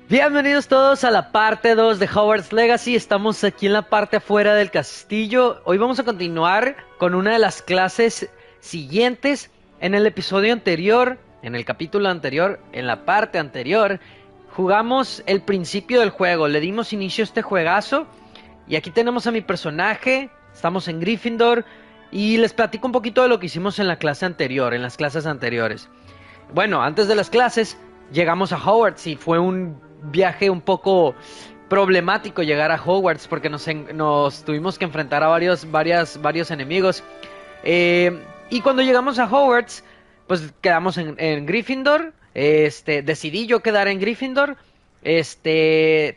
Bienvenidos todos a la parte 2 de Hogwarts Legacy. Estamos aquí en la parte afuera del castillo. Hoy vamos a continuar con una de las clases siguientes. En el episodio anterior, en el capítulo anterior, en la parte anterior, jugamos el principio del juego. Le dimos inicio a este juegazo. Y aquí tenemos a mi personaje. Estamos en Gryffindor. Y les platico un poquito de lo que hicimos en la clase anterior, en las clases anteriores. Bueno, antes de las clases llegamos a Hogwarts y fue un viaje un poco problemático llegar a Hogwarts porque nos tuvimos que enfrentar a varios enemigos. Y cuando llegamos a Hogwarts, pues quedamos en Gryffindor. Decidí yo quedar en Gryffindor.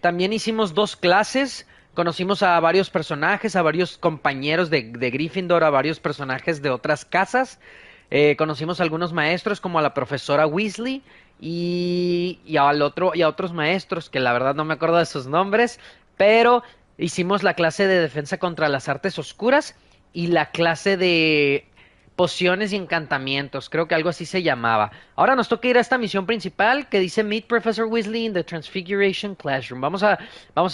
También hicimos dos clases. Conocimos a varios personajes, a varios compañeros de Gryffindor, a varios personajes de otras casas. Conocimos a algunos maestros como a la profesora Weasley y a otros maestros que la verdad no me acuerdo de sus nombres, pero hicimos la clase de defensa contra las artes oscuras y la clase de pociones y encantamientos, creo que algo así se llamaba. Ahora nos toca ir a esta misión principal que dice Meet Professor Weasley in the Transfiguration Classroom. Vamos a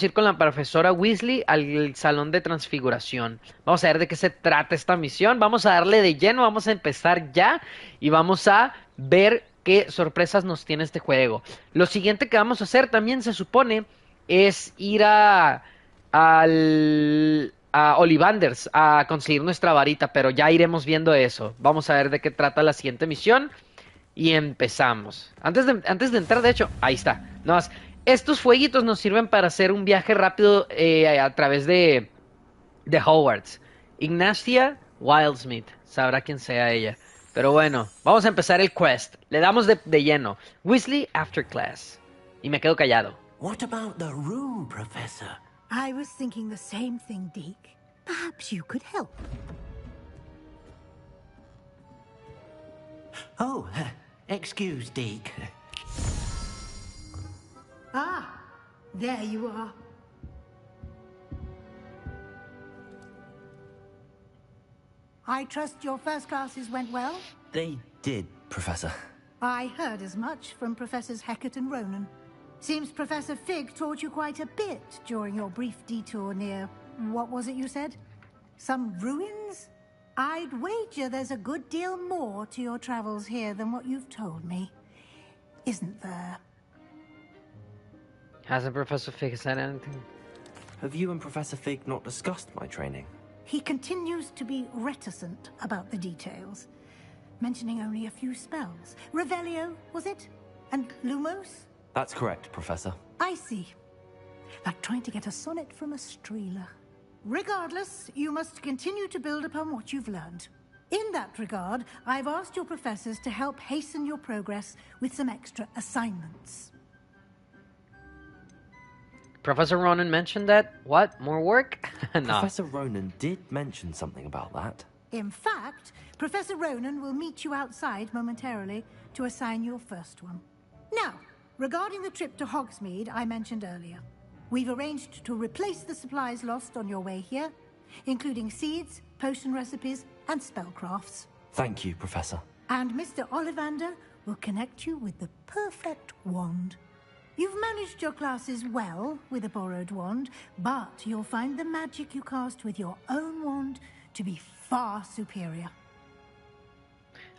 ir con la profesora Weasley al salón de transfiguración. Vamos a ver de qué se trata esta misión. Vamos a darle de lleno, vamos a empezar ya y vamos a ver qué sorpresas nos tiene este juego. Lo siguiente que vamos a hacer también se supone es ir a Ollivanders a conseguir nuestra varita, pero ya iremos viendo eso. Vamos a ver de qué trata la siguiente misión y empezamos. Antes de entrar, de hecho, ahí está. No más, estos fueguitos nos sirven para hacer un viaje rápido a través de Hogwarts. Ignacia Wildsmith, sabrá quién sea ella. Pero bueno, vamos a empezar el quest. Le damos de lleno. Weasley after class. Y me quedo callado. What about the room, Professor? I was thinking the same thing, Deke. Perhaps you could help. Oh, excuse, Deke. Ah, there you are. I trust your first classes went well? They did, Professor. I heard as much from Professors Hecat and Ronan. Seems Professor Fig taught you quite a bit during your brief detour near... what was it you said? Some ruins? I'd wager there's a good deal more to your travels here than what you've told me. Isn't there? Hasn't Professor Fig said anything? Have you and Professor Fig not discussed my training? He continues to be reticent about the details, mentioning only a few spells. Revelio, was it? And Lumos? That's correct, Professor. I see. Like trying to get a sonnet from a streeler. Regardless, you must continue to build upon what you've learned. In that regard, I've asked your professors to help hasten your progress with some extra assignments. Professor Ronan mentioned that. What? More work? No. Professor Ronan did mention something about that. In fact, Professor Ronan will meet you outside momentarily to assign your first one. Now, regarding the trip to Hogsmeade I mentioned earlier, we've arranged to replace the supplies lost on your way here, including seeds, potion recipes, and spellcrafts. Thank you, Professor. And Mr. Ollivander will connect you with the perfect wand. You've managed your classes well with a borrowed wand, but you'll find the magic you cast with your own wand to be far superior.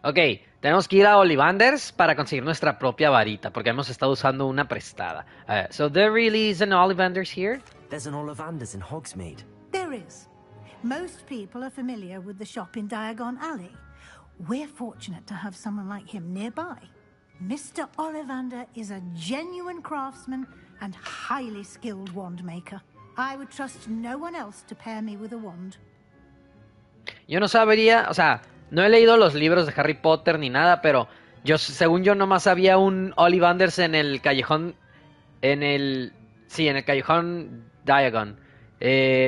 Ok, tenemos que ir a Ollivanders para conseguir nuestra propia varita, porque hemos estado usando una prestada. So there really is an Ollivanders here? There's an Ollivander's in Hogsmeade. There is. Most people are familiar with the shop in Diagon Alley. We're fortunate to have someone like him nearby. Mr. Ollivander is a genuine craftsman and highly skilled wand maker. I would trust no one else to pair me with a wand. Yo no sabría, o sea, no he leído los libros de Harry Potter ni nada, pero según yo nomás había un Ollivanders en el callejón, en el callejón Diagon.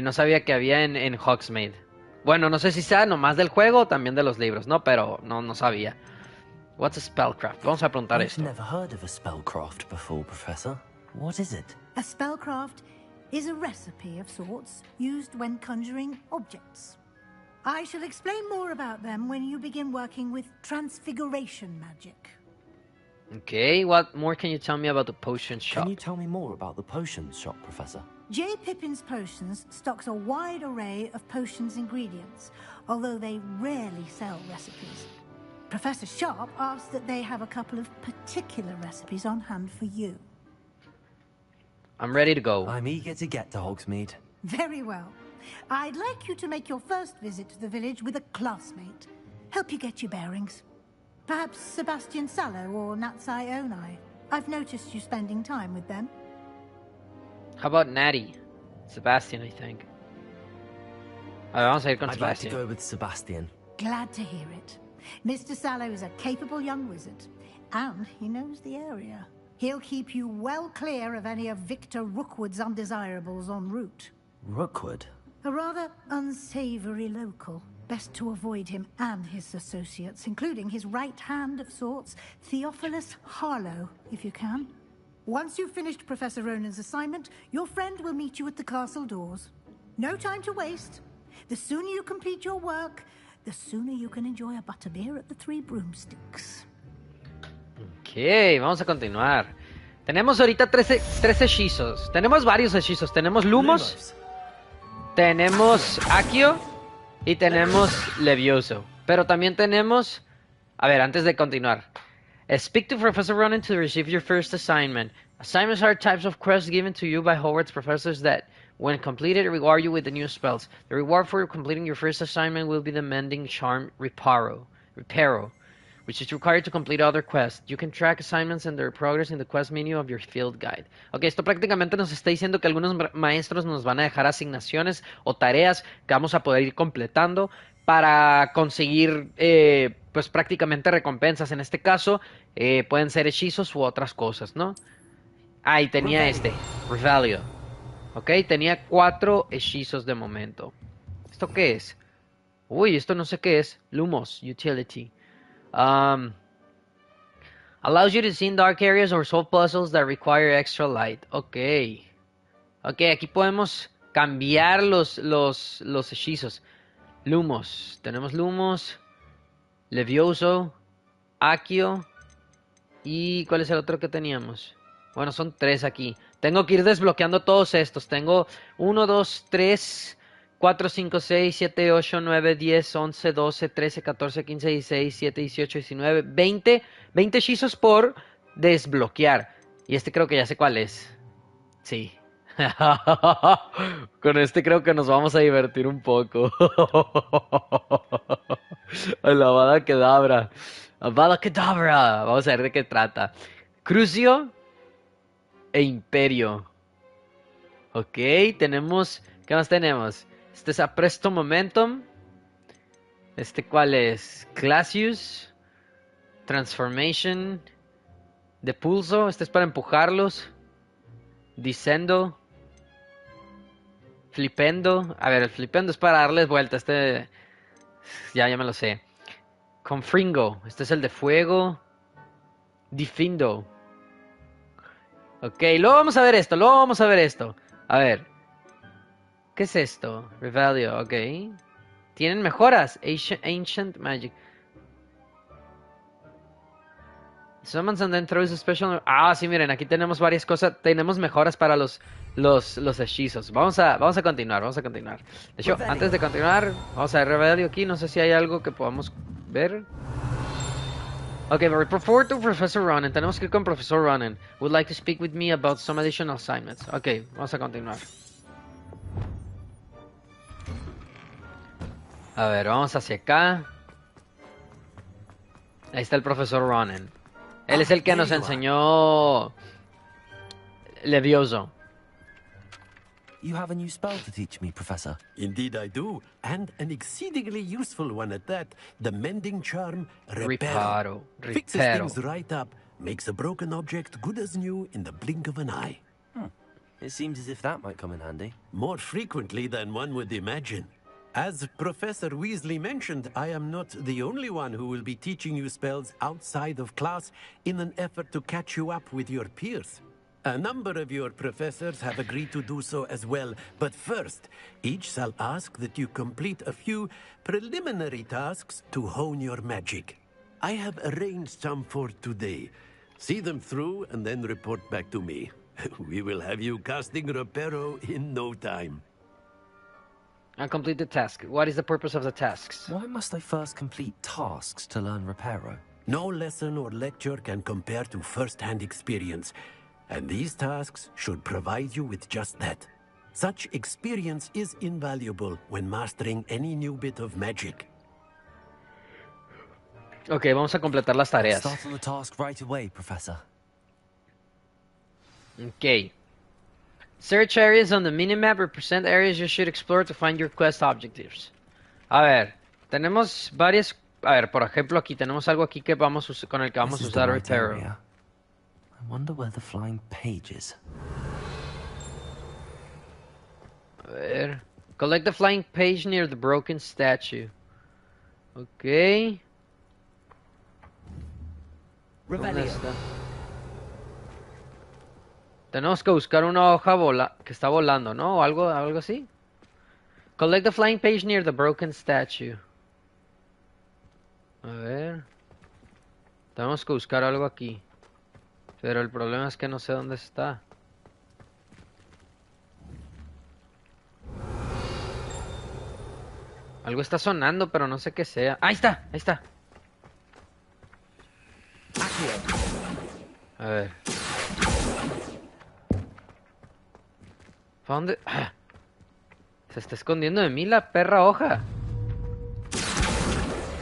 No sabía que había en Hogsmeade. Bueno, no sé si sea nomás del juego o también de los libros, ¿no? Pero no sabía. What's a spellcraft? Vamos a preguntar I've esto. never heard of a spellcraft before, Professor. What is it? A spellcraft is a recipe of sorts used when conjuring objects. I shall explain more about them when you begin working with transfiguration magic. Okay, what more can you tell me about the potion shop? Can you tell me more about the potions shop, Professor? J. Pippin's Potions stocks a wide array of potions ingredients, although they rarely sell recipes. Professor Sharp asks that they have a couple of particular recipes on hand for you. I'm ready to go. I'm eager to get to Hogsmeade. Very well. I'd like you to make your first visit to the village with a classmate. Help you get your bearings. Perhaps Sebastian Sallow or Natsai Onai. I've noticed you spending time with them. How about Natty? Sebastian, I think. A ver, vamos a ir con I'd like to Sebastian. go with Sebastian. Glad to hear it. Mr. Sallow is a capable young wizard, and he knows the area. He'll keep you well clear of any of Victor Rookwood's undesirables en route. Rookwood? A rather unsavory local. Best to avoid him and his associates, including his right hand of sorts, Theophilus Harlow, if you can. Once you've finished Professor Ronan's assignment, your friend will meet you at the castle doors. No time to waste. The sooner you complete your work, the sooner you can enjoy a butterbeer at the Three Broomsticks. Ok, vamos a continuar. Tenemos ahorita 13 hechizos. Tenemos varios hechizos. Tenemos Lumos, tenemos Accio y tenemos Levioso. Pero también tenemos... A ver, antes de continuar. Speak to Professor Ronan to receive your first assignment. Assignments are types of quests given to you by Hogwarts professors that, when completed, reward you with the new spells. The reward for completing your first assignment will be the Mending Charm Reparo, which is required to complete other quests. You can track assignments and their progress in the quest menu of your field guide. Ok, esto prácticamente nos está diciendo que algunos maestros nos van a dejar asignaciones o tareas que vamos a poder ir completando para conseguir, pues prácticamente recompensas. En este caso, pueden ser hechizos u otras cosas, ¿no? Ah, y tenía Revelio. Ok, tenía 4 hechizos de momento. ¿Esto qué es? Uy, esto no sé qué es. Lumos, Utility. Allows you to see in dark areas or solve puzzles that require extra light. Ok. Ok, aquí podemos cambiar los hechizos. Lumos. Tenemos Lumos, Levioso, Accio. ¿Y cuál es el otro que teníamos? Bueno, son 3 aquí. Tengo que ir desbloqueando todos estos. Tengo 1, 2, 3, 4, 5, 6, 7, 8, 9, 10, 11, 12, 13, 14, 15, 16, 17, 18, 19, 20. 20 hechizos por desbloquear. Y este creo que ya sé cuál es. Sí. Con este creo que nos vamos a divertir un poco. Alabada Kedavra. Avada Kedavra. Vamos a ver de qué trata. Crucio e Imperio. Ok, tenemos... ¿Qué más tenemos? Este es Apresto Momentum. ¿Este cuál es? Glacius. Transformation. Depulso. Este es para empujarlos. Descendo. Flipendo. A ver, el flipendo es para darles vuelta. Este... Ya me lo sé. Confringo. Este es el de fuego. Difindo. Ok, luego vamos a ver esto. A ver. ¿Qué es esto? Revelio, ok. Tienen mejoras. Ancient Magic. Summons and then throws a special... Ah, sí, miren, aquí tenemos varias cosas. Tenemos mejoras para los hechizos. Vamos a continuar. De hecho, antes de continuar, vamos a ver Revelio aquí. No sé si hay algo que podamos ver. Ok, report to Professor Ronan. Tenemos que ir con Profesor Ronan. Would like to speak with me about some additional assignments. Ok, vamos a continuar. A ver, vamos hacia acá. Ahí está el Profesor Ronan. Él es el que nos enseñó Levioso. You have a new spell to teach me, Professor. Indeed I do, and an exceedingly useful one at that. The Mending Charm Reparo. Fixes things right up, makes a broken object good as new in the blink of an eye. It seems as if that might come in handy. More frequently than one would imagine. As Professor Weasley mentioned, I am not the only one who will be teaching you spells outside of class in an effort to catch you up with your peers. A number of your professors have agreed to do so as well, but first, each shall ask that you complete a few preliminary tasks to hone your magic. I have arranged some for today. See them through and then report back to me. We will have you casting Reparo in no time. And complete the task. What is the purpose of the tasks? Why must I first complete tasks to learn Reparo? No lesson or lecture can compare to first-hand experience, and these tasks should provide you with just that. Such experience is invaluable when mastering any new bit of magic. Ok, vamos a completar las tareas. Start on the task right away, Professor. Ok. Search areas on the minimap represent areas you should explore to find your quest objectives. A ver, tenemos varias... A ver, por ejemplo, aquí tenemos algo aquí que con el que vamos a usar Reparo. I wonder where the flying page is. A ver. Collect the flying page near the broken statue. Ok. ¿Dónde está? Tenemos que buscar una hoja que está volando, ¿no? O algo así. Collect the flying page near the broken statue. A ver. Tenemos que buscar algo aquí. Pero el problema es que no sé dónde está. Algo está sonando, pero no sé qué sea. ¡Ahí está! Ahí está. A ver. ¿Para dónde? ¡Ah! Se está escondiendo de mí la perra hoja.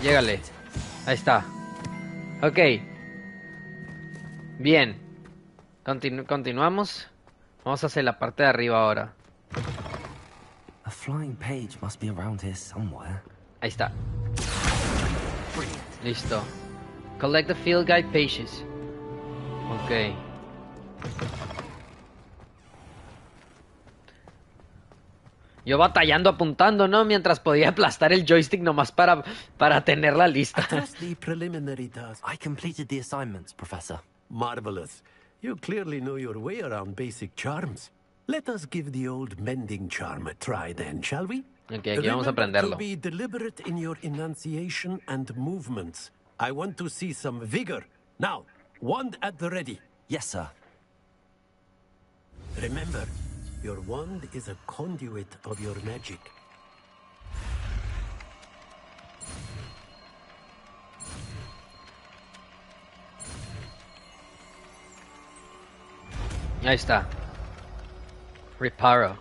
Llégale. Ahí está. Ok. Bien. Continuamos. Vamos hacia la parte de arriba ahora. A flying page must be around here somewhere. Ahí está. Listo. Collect the field guide pages. Ok. Yo batallando, apuntando, ¿no? Mientras podía aplastar el joystick nomás para tener la lista. Just the preliminary task. I completed the assignments, Professor. Marvelous. You clearly know your way around basic charms. Let us give the old mending charm a try then, shall we? Ok, aquí vamos a Remember aprenderlo. to be deliberate in your enunciation and movements. I want to see some vigor. Now, wand at the ready. Yes, sir. Remember, your wand is a conduit of your magic. Ahí está. Reparo.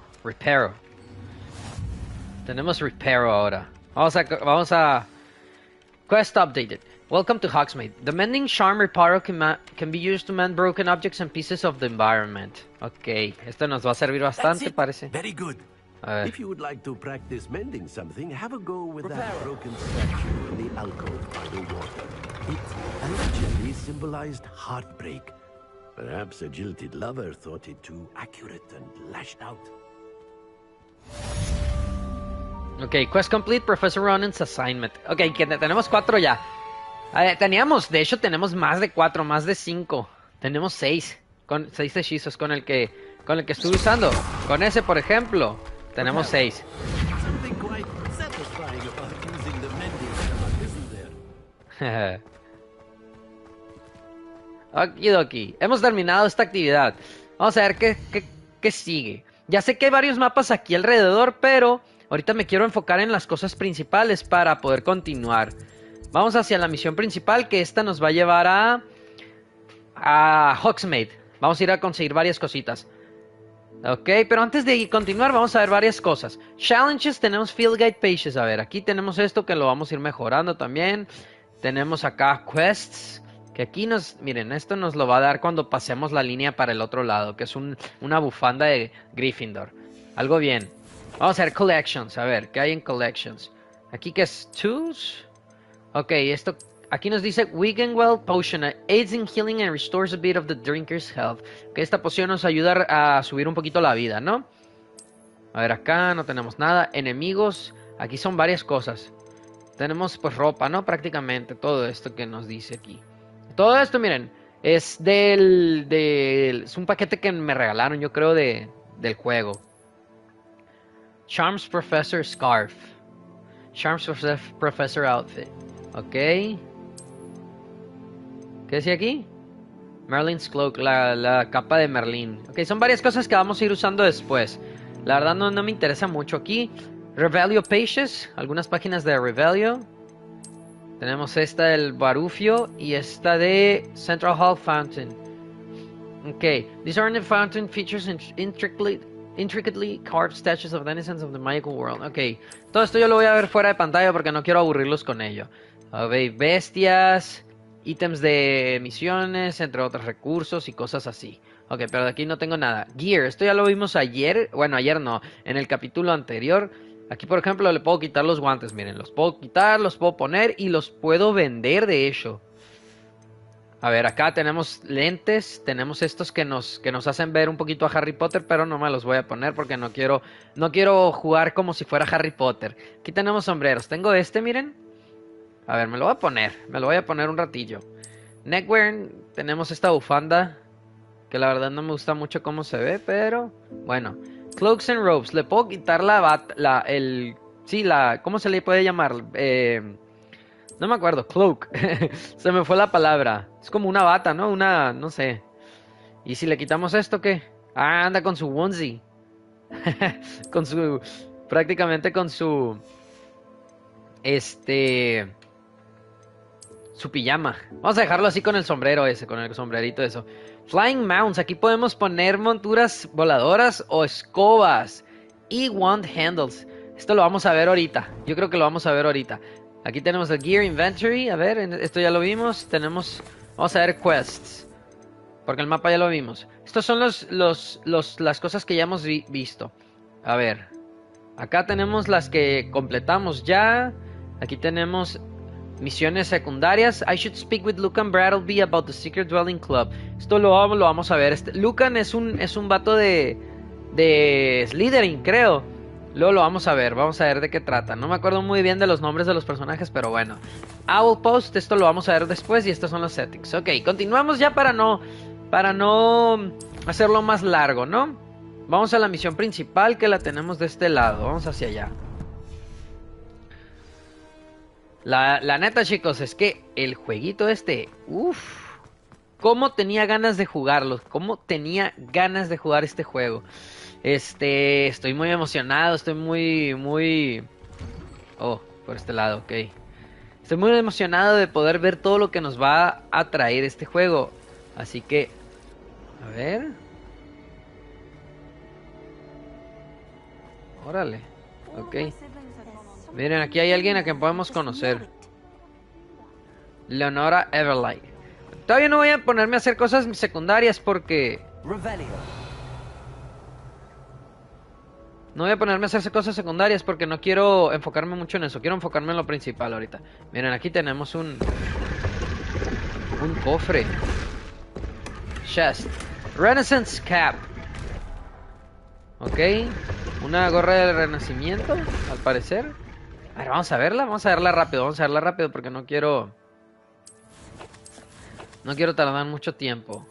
Tenemos Reparo ahora. Vamos a... Quest updated. Welcome to Hogsmeade. The mending charm Reparo can be used to mend broken objects and pieces of the environment. Ok, esto nos va a servir bastante, parece. Very good. A ver. If you would like to practice mending something, have a go with that broken statue in the alcove by the water. It allegedly symbolized heartbreak. Perhaps a jilted lover thought it too accurate and lashed out. Ok, quest complete, Professor Ronan's assignment. Ok, que tenemos 4 ya. De hecho tenemos más de 4, más de 5. Tenemos 6. Con 6 hechizos con el que estuve usando. Con ese, por ejemplo, tenemos 6. Something quite satisfying about using the mending charm, isn't there? Okidoki. Hemos terminado esta actividad. Vamos a ver qué sigue. Ya sé que hay varios mapas aquí alrededor, pero ahorita me quiero enfocar en las cosas principales para poder continuar. Vamos hacia la misión principal, que esta nos va a llevar a Hogsmeade. Vamos a ir a conseguir varias cositas. Ok, pero antes de continuar vamos a ver varias cosas. Challenges, tenemos Field Guide Pages. A ver, aquí tenemos esto que lo vamos a ir mejorando también. Tenemos acá Quests, que aquí miren, esto nos lo va a dar cuando pasemos la línea para el otro lado, que es una bufanda de Gryffindor. Algo bien. Vamos a ver Collections, a ver, ¿qué hay en Collections? Aquí que es Tools. Ok, esto aquí nos dice Wiggenwell Potion, aids in healing and restores a bit of the drinker's health. Que esta poción nos ayuda a subir un poquito la vida, ¿no? A ver, acá no tenemos nada. Enemigos, aquí son varias cosas. Tenemos pues ropa, ¿no? Prácticamente todo esto que nos dice aquí. Todo esto, miren, es es un paquete que me regalaron, yo creo, del juego. Charms Professor Scarf. Charms Professor Outfit. Ok. ¿Qué decía aquí? Merlin's Cloak, la capa de Merlín. Ok, son varias cosas que vamos a ir usando después. La verdad no me interesa mucho aquí. Revelio Pages, algunas páginas de Revelio. Tenemos esta del Barufio y esta de Central Hall Fountain. Ok, these ornate fountain features intricately carved statues of denizens of the magical world. Ok, todo esto yo lo voy a ver fuera de pantalla porque no quiero aburrirlos con ello. Bestias, ítems de misiones, entre otros recursos y cosas así. Ok, pero de aquí no tengo nada. Gear, esto ya lo vimos ayer. Bueno, ayer no, en el capítulo anterior. Aquí, por ejemplo, le puedo quitar los guantes. Miren, los puedo quitar, los puedo poner y los puedo vender, de hecho. A ver, acá tenemos lentes. Tenemos estos que nos hacen ver un poquito a Harry Potter, pero no me los voy a poner porque no quiero jugar como si fuera Harry Potter. Aquí tenemos sombreros. Tengo este, miren. A ver, me lo voy a poner un ratillo. Neckwear, tenemos esta bufanda, que la verdad no me gusta mucho cómo se ve, pero bueno. Cloaks and robes, le puedo quitar ¿cómo se le puede llamar? No me acuerdo, cloak. Se me fue la palabra. Es como una bata, ¿no? No sé. ¿Y si le quitamos esto, qué? Ah, anda con su onesie. Prácticamente con su, su pijama. Vamos a dejarlo así con el sombrero ese, con el sombrerito eso. Flying mounts, aquí podemos poner monturas voladoras o escobas. Y wand handles. Esto lo vamos a ver ahorita. Yo creo que lo vamos a ver ahorita. Aquí tenemos el gear inventory. A ver, esto ya lo vimos. Vamos a ver quests, porque el mapa ya lo vimos. Estos son las cosas que ya hemos visto. A ver. Acá tenemos las que completamos ya. Aquí tenemos misiones secundarias. I should speak with Lucan Brattleby about the Secret Dwelling Club. Esto lo vamos a ver. Lucan es un vato de Slytherin, creo. Luego lo vamos a ver de qué trata. No me acuerdo muy bien de los nombres de los personajes, pero bueno. Owl Post, esto lo vamos a ver después y estos son los settings. Ok, continuamos ya para no hacerlo más largo, ¿no? Vamos a la misión principal, que la tenemos de este lado. Vamos hacia allá. La neta, chicos, es que el jueguito uff, cómo tenía ganas de jugarlo, cómo tenía ganas de jugar este juego. Estoy muy emocionado, estoy muy... Oh, por este lado, ok. Estoy muy emocionado de poder ver todo lo que nos va a traer este juego. Así que, a ver. Órale, ok. Miren, aquí hay alguien a quien podemos conocer. Leonora Everlight. Todavía no voy a ponerme a hacer cosas secundarias porque... No voy a ponerme a hacer cosas secundarias porque no quiero enfocarme mucho en eso. Quiero enfocarme en lo principal ahorita. Miren, aquí tenemos un cofre. Chest. Renaissance Cap. Ok. Una gorra del Renacimiento, al parecer. A ver, vamos a verla rápido porque no quiero tardar mucho tiempo.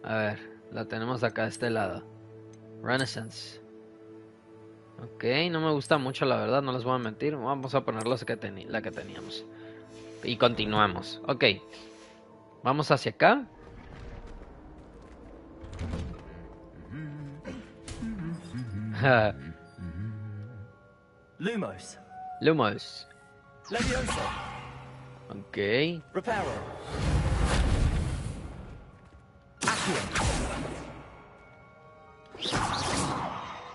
A ver, la tenemos acá de este lado. Renaissance. Ok, no me gusta mucho, la verdad, no les voy a mentir. Vamos a poner la que teníamos. Y continuamos. Ok. Vamos hacia acá. Lumos. Ok. Reparo.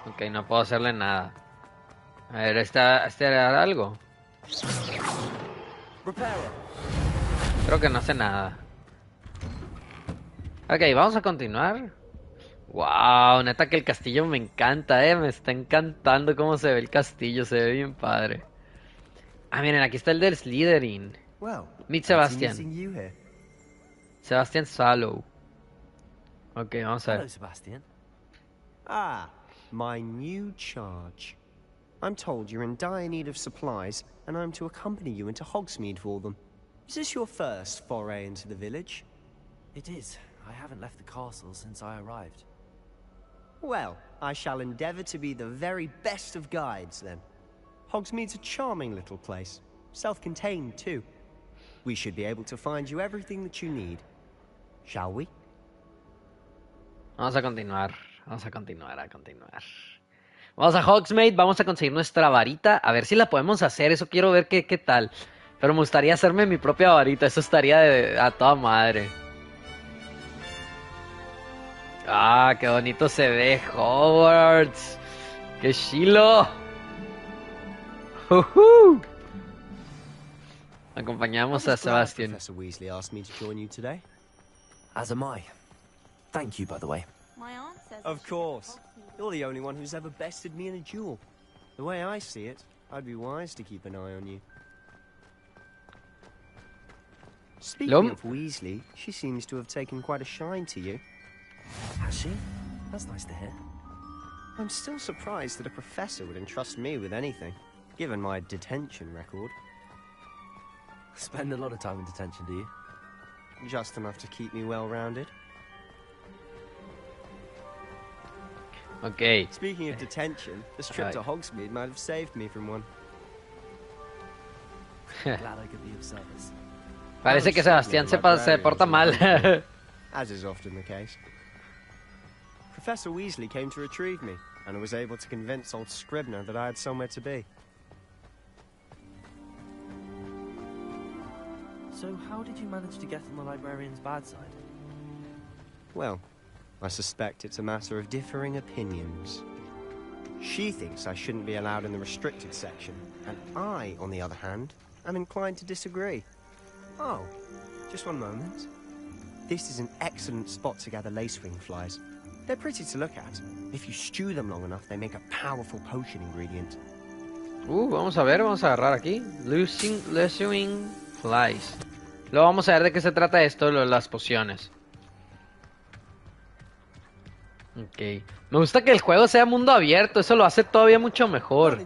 Ok, no puedo hacerle nada. A ver, ¿este hará algo? Creo que no hace nada. Ok, vamos a continuar. Wow, neta que el castillo me encanta, me está encantando cómo se ve el castillo, se ve bien padre. Ah, miren, aquí está el del Slytherin. Meet Sebastian. Sebastian Sallow. Ok, vamos a ver. Hello, Sebastian. Ah, my new charge. I'm told you're in dire need of supplies, and I'm to accompany you into Hogsmeade for them. Is this your first foray into the village? It is. I haven't left the castle since I arrived. Well, I shall endeavour to be the very best of guides, then. Hogsmeade's a charming little place. Self-contained, too. We should be able to find you everything that you need. Shall we? Vamos a continuar. Vamos a continuar. Vamos a Hogsmeade, vamos a conseguir nuestra varita. A ver si la podemos hacer. Eso quiero ver qué tal. Pero me gustaría hacerme mi propia varita. Eso estaría a toda madre. Ah, qué bonito se ve Hogwarts. ¡Qué chilo! ¡Jujú! Acompañamos a Sebastian. Professor Weasley asked me to join you today. As am I. Thank you, by the way. My aunt says Of course. You're the only one who's ever bested me in a duel. The way I see it, I'd be wise to keep an eye on you. Speaking of Weasley, she seems to have taken quite a shine to you. Has she? That's nice to hear. I'm still surprised that a professor would entrust me with anything, given my detention record. Spend a lot of time in detention, do you? Just enough to keep me well-rounded. Ok. Speaking of detention, this trip to Hogsmeade might have saved me from one. Glad I could be of service. Parece que Sebastián se porta mal. As is often the case. Professor Weasley came to retrieve me, and I was able to convince old Scribner that I had somewhere to be. So how did you manage to get on the librarian's bad side? Well, I suspect it's a matter of differing opinions. She thinks I shouldn't be allowed in the restricted section, and I, on the other hand, am inclined to disagree. Oh, just one moment. This is an excellent spot to gather lacewing flies. They're pretty to look at. If you stew them long enough, they make a powerful potion ingredient. Vamos a ver, vamos a agarrar aquí. Lacewing flies. Luego vamos a ver de qué se trata esto, las pociones. Ok. Me gusta que el juego sea mundo abierto, eso lo hace todavía mucho mejor.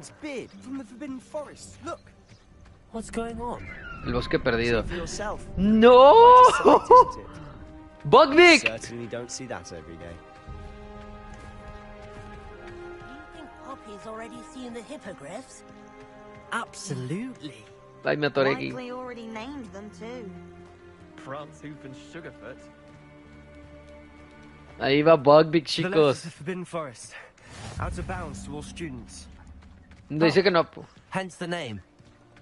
What's going on? El bosque perdido. For yourself. ¡No! Quite a sight, isn't it? ¡Bugbeak! Certainly don't see that every day. you think Poppy's already seen the hippogriffs? Absolutely. Ay, me atoré aquí. Likely already named them too. Prance, Hoof, and Sugarfoot. Ahí va Bugbeak, The left chicos. is the Forbidden Forest. Out of bounds to all students. Dice que no. Hence the name.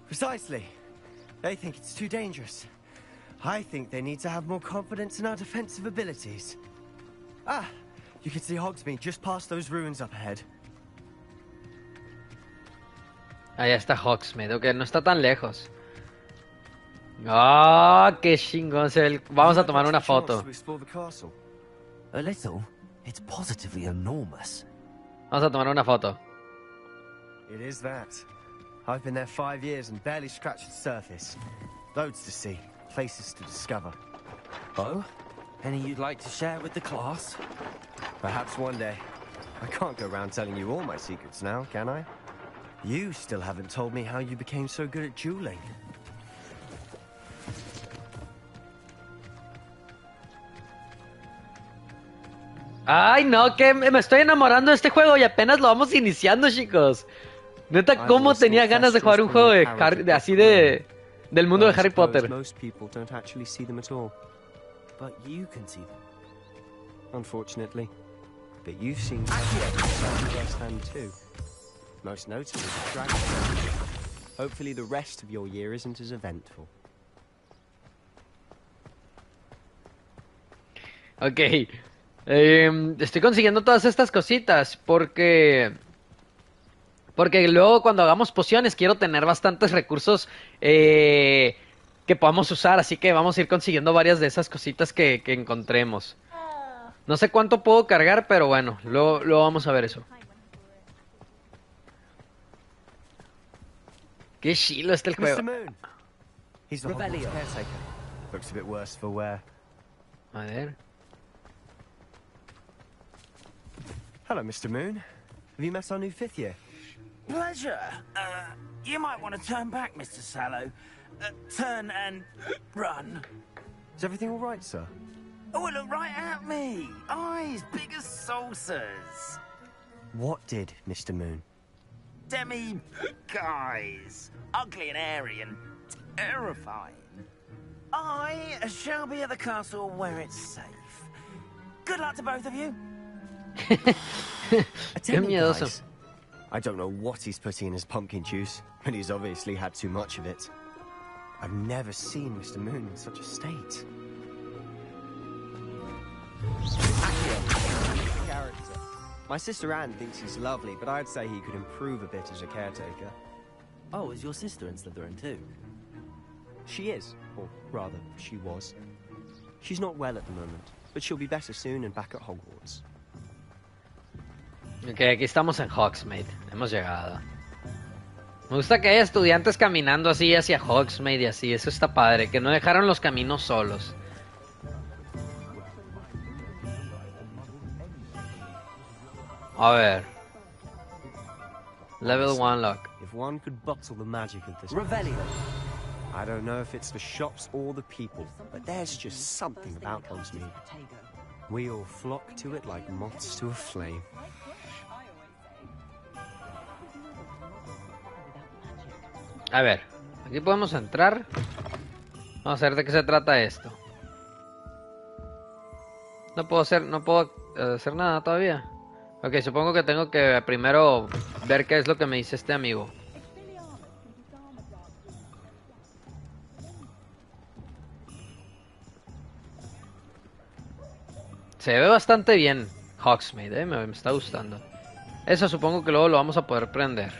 Precisely. They think it's too dangerous. I think they need to have more confidence in our defensive abilities. Ah, you can see Hogsmeade just past those ruins up ahead. Allá está Hogsmeade, ok, no está tan lejos. ¡Ah, qué chingón! Vamos a tomar una foto. To explore the castle. A little. It's positively enormous. Vamos a tomar una foto. It is that. I've been there 5 years and barely scratched the surface. Loads to see, places to discover. Oh? Any you'd like to share with the class? Perhaps one day. I can't go around telling you all my secrets now, can I? You still haven't told me how you became so good at dueling. Ay, no, que me estoy enamorando de este juego y apenas lo vamos iniciando, chicos. Neta, cómo tenía ganas de jugar un juego del mundo de Harry Potter. Most people don't actually see them at all, But you can see them. unfortunately. But you've seen firsthand too. Most notably the dragon. Hopefully the rest of your year isn't as eventful. Ok. Estoy consiguiendo todas estas cositas porque luego cuando hagamos pociones quiero tener bastantes recursos que podamos usar, así que vamos a ir consiguiendo varias de esas cositas que encontremos. No sé cuánto puedo cargar, pero bueno, luego vamos a ver eso. Qué chilo está el juego. Mr. Moon! He's the Hogwarts caretaker. Looks a bit worse for wear. A ver. Hello, Mr. Moon. Have you met our new 5th year? Pleasure. You might want to turn back, Mr. Sallow. Turn and run. Is everything all right, sir? Oh, look right at me. Eyes big as saucers. What did, Mr. Moon? Guys. Ugly and airy and terrifying. I shall be at the castle where it's safe. Good luck to both of you. Qué miedoso. Guys, I don't know what he's putting in his pumpkin juice, but he's obviously had too much of it. I've never seen Mr. Moon in such a state. Character. My sister Anne thinks he's lovely, but I'd say he could improve a bit as a caretaker. Oh, is your sister in Slytherin too? She is, or rather, she was. She's not well at the moment, but she'll be better soon and back at Hogwarts. Ok, aquí estamos en Hogsmeade. Hemos llegado. Me gusta que haya estudiantes caminando así hacia Hogsmeade y así. Eso está padre. Que no dejaron los caminos solos. A ver. Level 1 lock. If one could bottle the magic of this... Revelio. I don't know if it's the shops or the people, but there's just something about Hogsmeade. We all flock to it like moths to a flame. A ver. Aquí podemos entrar. Vamos a ver de qué se trata esto. No puedo hacer nada todavía. Ok, supongo que tengo que primero ver qué es lo que me dice este amigo. Se ve bastante bien Hogsmeade, me está gustando. Eso supongo que luego lo vamos a poder prender.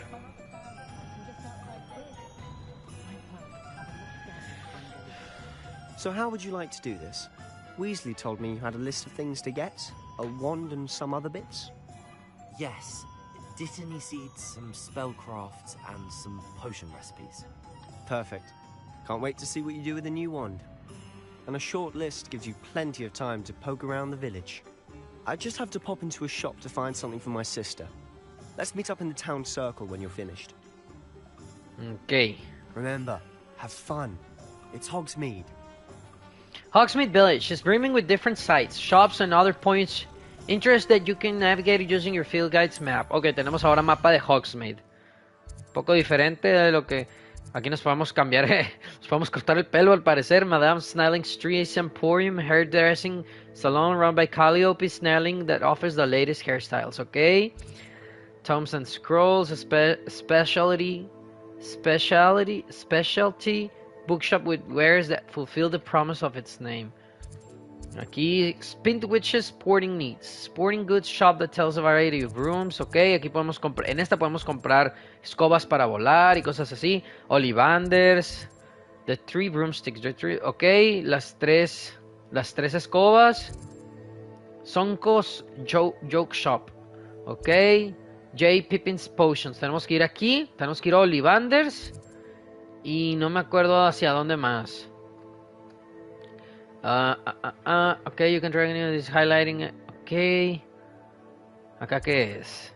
So how would you like to do this? Weasley told me you had a list of things to get, a wand and some other bits. Yes. Dittany seeds, some spellcrafts, and some potion recipes. Perfect. Can't wait to see what you do with the new wand. And a short list gives you plenty of time to poke around the village. I just have to pop into a shop to find something for my sister. Let's meet up in the town circle when you're finished. Ok. Remember, have fun. It's Hogsmeade. Hogsmeade Village is brimming with different sites, shops, and other points interest that you can navigate using your field guide's map. Ok, tenemos ahora mapa de Hogsmeade. Un poco diferente de lo que... Aquí nos podemos cambiar, nos podemos cortar el pelo al parecer. Madame Snarling Street Emporium Hairdressing Salon run by Calliope Snarling that offers the latest hairstyles, ok. Tomes and Scrolls, specialty bookshop with wares that fulfill the promise of its name. Aquí, Spintwitch's Sporting Needs, Sporting Goods Shop that tells a variety of rooms, ok, aquí podemos comprar, en esta podemos comprar escobas para volar y cosas así, Ollivanders, the 3 broomsticks, ok, las tres escobas, Sonko's Joke Shop, ok, J. Pippin's Potions, tenemos que ir aquí, tenemos que ir a Ollivanders, y no me acuerdo hacia dónde más. Okay, you can drag any of this highlighting. Okay. Acá qué es.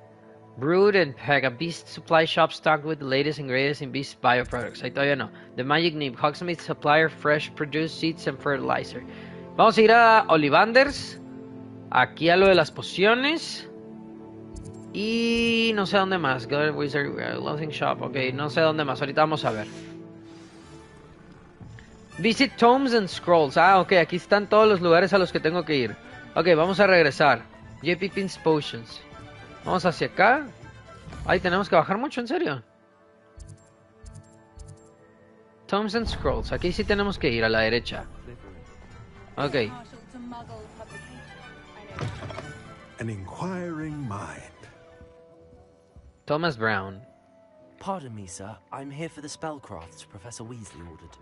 Brood and Peg, a beast supply shop stocked with the latest and greatest in beast bioproducts. Ahí todavía no. The Magic Nib, Hogsmeade supplier, fresh produce seeds and fertilizer. Vamos a ir a Ollivanders. Aquí a lo de las pociones. Y no sé dónde más. God Wizard, Loathing Shop. Ok, no sé dónde más. Ahorita vamos a ver. Visit Tomes and Scrolls. Ah, ok, aquí están todos los lugares a los que tengo que ir. Ok, vamos a regresar. J.P. Pins Potions. Vamos hacia acá. Ay, tenemos que bajar mucho, en serio. Tomes and Scrolls. Aquí sí tenemos que ir a la derecha. Ok. An inquiring mind. Thomas Brown. Pardon me, sir. I'm here for the spellcrafts Professor Weasley ordered.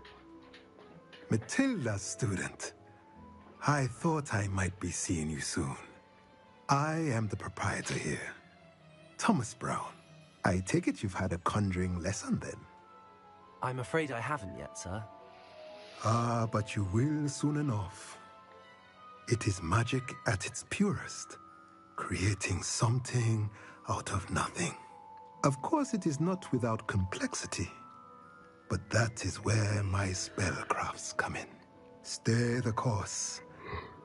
Matilda, student. I thought I might be seeing you soon. I am the proprietor here. Thomas Brown. I take it you've had a conjuring lesson then? I'm afraid I haven't yet, sir. Ah, but you will soon enough. It is magic at its purest, creating something out of nothing. Of course, it is not without complexity. But that is where my spellcrafts come in. Stay the course,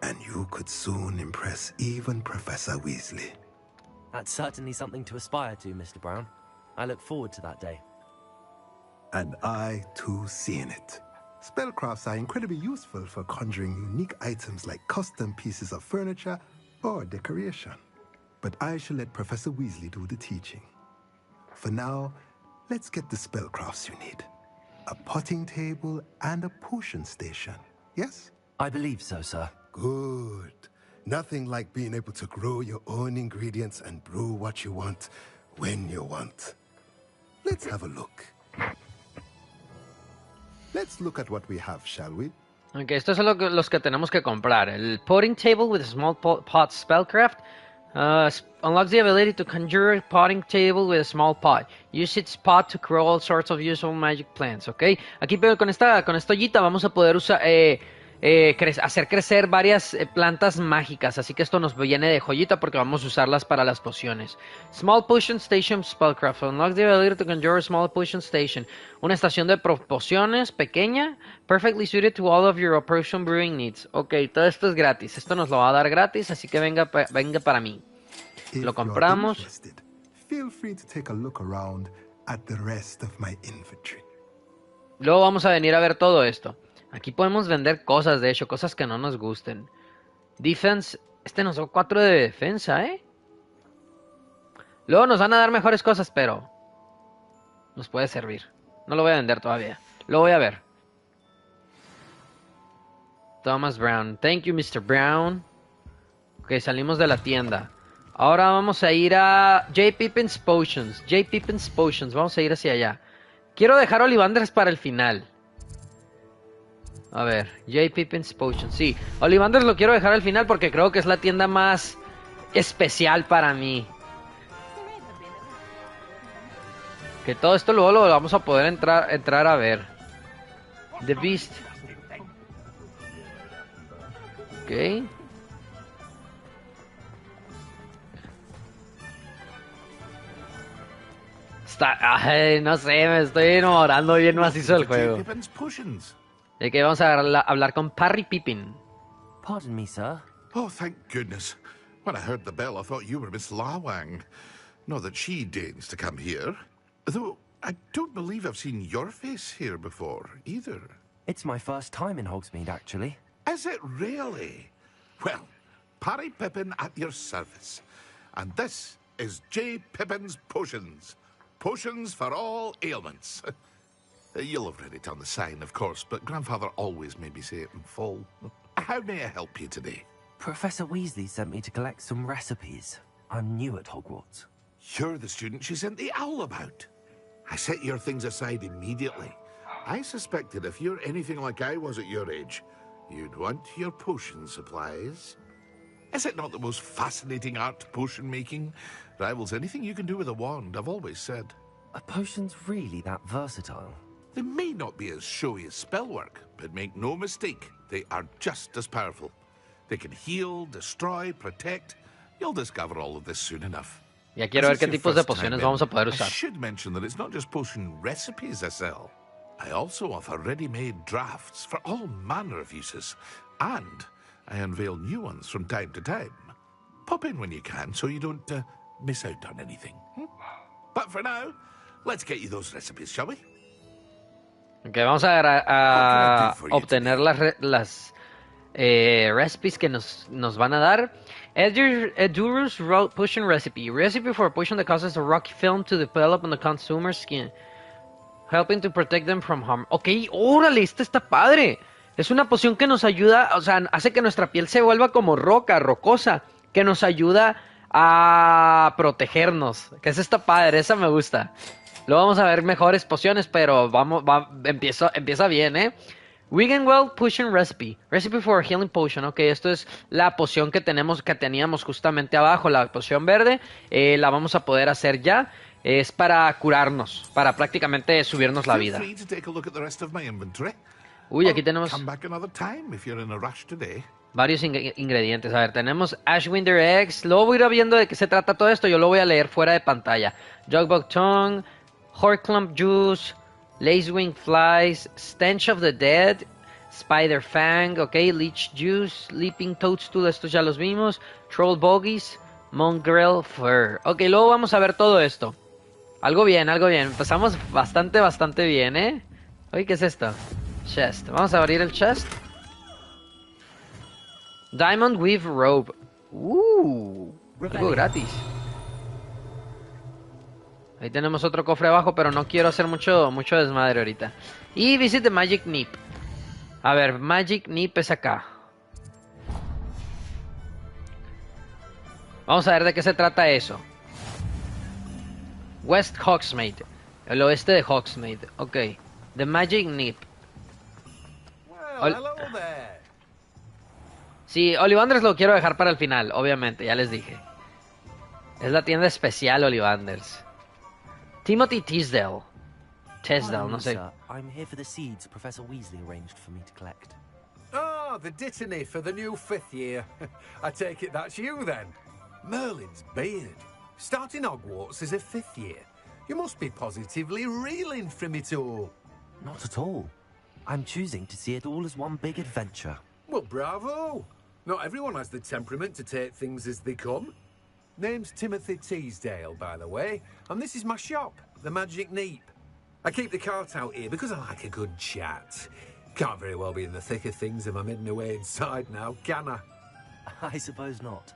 and you could soon impress even Professor Weasley. That's certainly something to aspire to, Mr. Brown. I look forward to that day. And I, too, seeing it. Spellcrafts are incredibly useful for conjuring unique items like custom pieces of furniture or decoration. But I shall let Professor Weasley do the teaching. For now, let's get the spellcrafts you need. A potting table and a potion station, yes? I believe so, sir. Good. Nothing like being able to grow your own ingredients and brew what you want when you want. Let's have a look. Let's look at what we have, shall we? Ok, estos son los que tenemos que comprar. El potting table with a small pot spellcraft. Unlocks the ability to conjure a potting table with a small pot. Use its pot to grow all sorts of useful magic plants, ¿ok? Aquí con esta ollita vamos a poder hacer crecer varias plantas mágicas, así que esto nos viene de joyita porque vamos a usarlas para las pociones. Small Potion Station Spellcraft. Unlocks the ability to conjure a small potion station. Una estación de pociones pequeña, perfectly suited to all of your potion brewing needs. Ok, todo esto es gratis, esto nos lo va a dar gratis, así que venga para mí. Lo compramos. Feel free to take a look around at the rest of my inventory. Luego vamos a venir a ver todo esto. Aquí podemos vender cosas, de hecho, cosas que no nos gusten. Defense, nos da 4 de defensa, ¿eh? Luego nos van a dar mejores cosas, pero nos puede servir. No lo voy a vender todavía. Lo voy a ver. Thomas Brown. Thank you, Mr. Brown. Ok, salimos de la tienda. Ahora vamos a ir a J. Pippin's Potions. J. Pippin's Potions. Vamos a ir hacia allá. Quiero dejar Ollivanders para el final. A ver, J. Pippin's Potions. Sí, Ollivander lo quiero dejar al final porque creo que es la tienda más especial para mí. Que todo esto luego lo vamos a poder entrar a ver. The Beast. Ok. Ay, no sé, me estoy enamorando bien macizo del juego. De que vamos a hablar con Parry Pippin. Pardon me, sir. Oh, thank goodness. When I heard the bell, I thought you were Miss Lawang. Not that she deigns to come here. Though, I don't believe I've seen your face here before, either. It's my first time in Hogsmeade, actually. Is it really? Well, Parry Pippin at your service. And this is J. Pippin's Potions. Potions for all ailments. You'll have read it on the sign, of course, but Grandfather always made me say it in full. How may I help you today? Professor Weasley sent me to collect some recipes. I'm new at Hogwarts. You're the student she sent the owl about. I set your things aside immediately. I suspected if you're anything like I was at your age, you'd want your potion supplies. Is it not the most fascinating art, potion making? Rivals anything you can do with a wand, I've always said. Are potions really that versatile? They may not be as showy as spellwork, but make no mistake, they are just as powerful. They can heal, destroy, protect. You'll discover all of this soon enough. Ya quiero ver qué tipos de pociones vamos a poder usar. I should mention that it's not just potion recipes I sell. I also offer ready-made drafts for all manner of uses. And I unveil new ones from time to time. Pop in when you can so you don't miss out on anything. But for now, let's get you those recipes, shall we? Ok, vamos a obtener las recipes que nos van a dar. Eduru's potion recipe. Recipe for a potion that causes a rocky film to develop on the consumer's skin, helping to protect them from harm. Ok, órale, esta está padre. Es una poción que nos ayuda, o sea, hace que nuestra piel se vuelva como rocosa, que nos ayuda a protegernos. Que esa está padre, esa me gusta. Luego vamos a ver mejores pociones, pero empieza bien, ¿eh? Wiggenweld Potion Recipe. Recipe for a Healing Potion. Ok, esto es la poción que teníamos justamente abajo, la poción verde. La vamos a poder hacer ya. Es para curarnos, para prácticamente subirnos la vida. Uy, aquí tenemos varios ingredientes. A ver, tenemos Ashwinder Eggs. Luego voy a ir viendo de qué se trata todo esto. Yo lo voy a leer fuera de pantalla. Jugbug Tongue, Horclump Juice, Lacewing Flies, Stench of the Dead, Spider Fang, ok, Leech Juice, Leaping Toadstool, estos ya los vimos, Troll Bogies, Mongrel Fur. Ok, luego vamos a ver todo esto. Algo bien. Empezamos bastante bien, ¿eh? Oye, ¿qué es esto? Chest. Vamos a abrir el chest. Diamond Weave Robe. Algo gratis. Ahí tenemos otro cofre abajo, pero no quiero hacer mucho desmadre ahorita. Y Visit the Magic Nip. A ver, Magic Nip es acá. Vamos a ver de qué se trata eso. West Hogsmeade. El oeste de Hogsmeade. Ok. The Magic Nip. Hello there. Sí, Ollivanders lo quiero dejar para el final, obviamente, ya les dije. Es la tienda especial Ollivanders. Timothy Teasdale. No sé. Sir. I'm here for the seeds Professor Weasley arranged for me to collect. Ah, the dittany for the new 5th year. I take it that's you then. Merlin's beard. Starting Hogwarts as a 5th year. You must be positively reeling from it all. Not at all. I'm choosing to see it all as one big adventure. Well, bravo. Not everyone has the temperament to take things as they come. Name's Timothy Teasdale, by the way, and this is my shop, the Magic Neep. I keep the cart out here because I like a good chat. Can't very well be in the thick of things if I'm hidden away inside now, can I? I suppose not.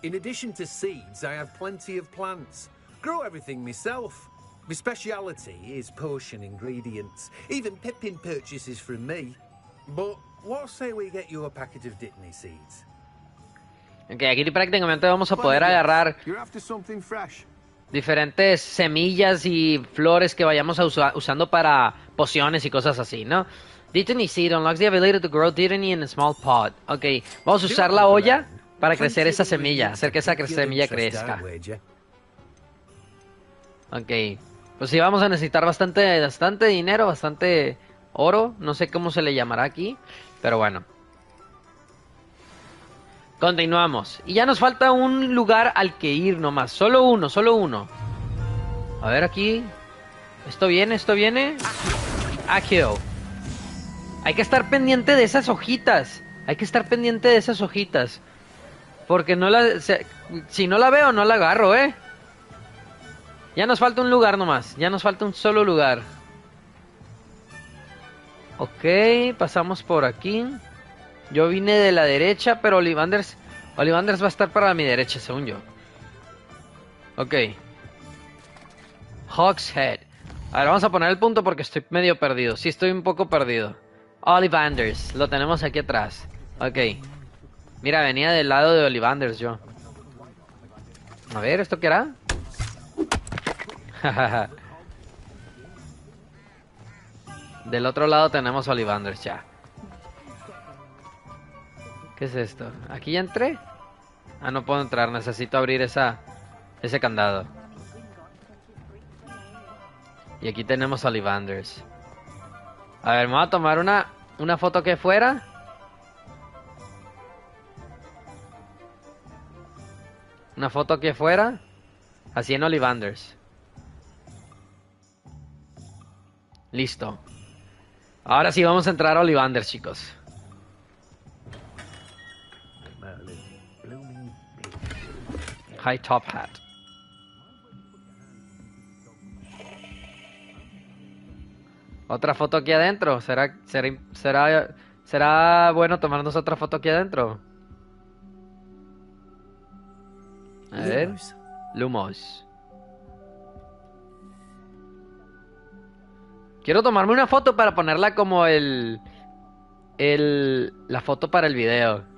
In addition to seeds, I have plenty of plants. Grow everything myself. My speciality is potion ingredients. Even Pippin purchases from me. But what say we get you a packet of Dittany seeds? Ok, aquí prácticamente vamos a poder agarrar You're after something fresh. diferentes semillas y flores que vayamos usando para pociones y cosas así, ¿no? Dittany seed unlocks the ability to grow Dittany in a small pot. Ok, vamos a usar la olla para crecer esa semilla, hacer que esa semilla crezca. Ok, pues sí, vamos a necesitar bastante dinero, bastante oro, no sé cómo se le llamará aquí, pero bueno. Continuamos. Y ya nos falta un lugar al que ir nomás. Solo uno. A ver aquí. Esto viene. Accio. Hay que estar pendiente de esas hojitas. Porque si no la veo, no la agarro, ¿eh? Ya nos falta un lugar nomás. Ya nos falta un solo lugar. Ok, pasamos por aquí. Yo vine de la derecha, pero Ollivanders va a estar para mi derecha, según yo. Ok. Hogshead. A ver, vamos a poner el punto porque estoy medio perdido. Sí, estoy un poco perdido. Ollivanders. Lo tenemos aquí atrás. Ok. Mira, venía del lado de Ollivanders yo. A ver, ¿esto qué era? Del otro lado tenemos Ollivanders ya. ¿Qué es esto? ¿Aquí ya entré? Ah, no puedo entrar, necesito abrir ese candado. Y aquí tenemos Ollivanders. A ver, me voy a tomar una foto aquí afuera. Una foto aquí afuera. Así en Ollivanders. Listo. Ahora sí vamos a entrar a Ollivanders, chicos. High top hat. Otra foto aquí adentro. ¿Será bueno tomarnos otra foto aquí adentro? A ver. Lumos. Quiero tomarme una foto para ponerla como la foto para el video.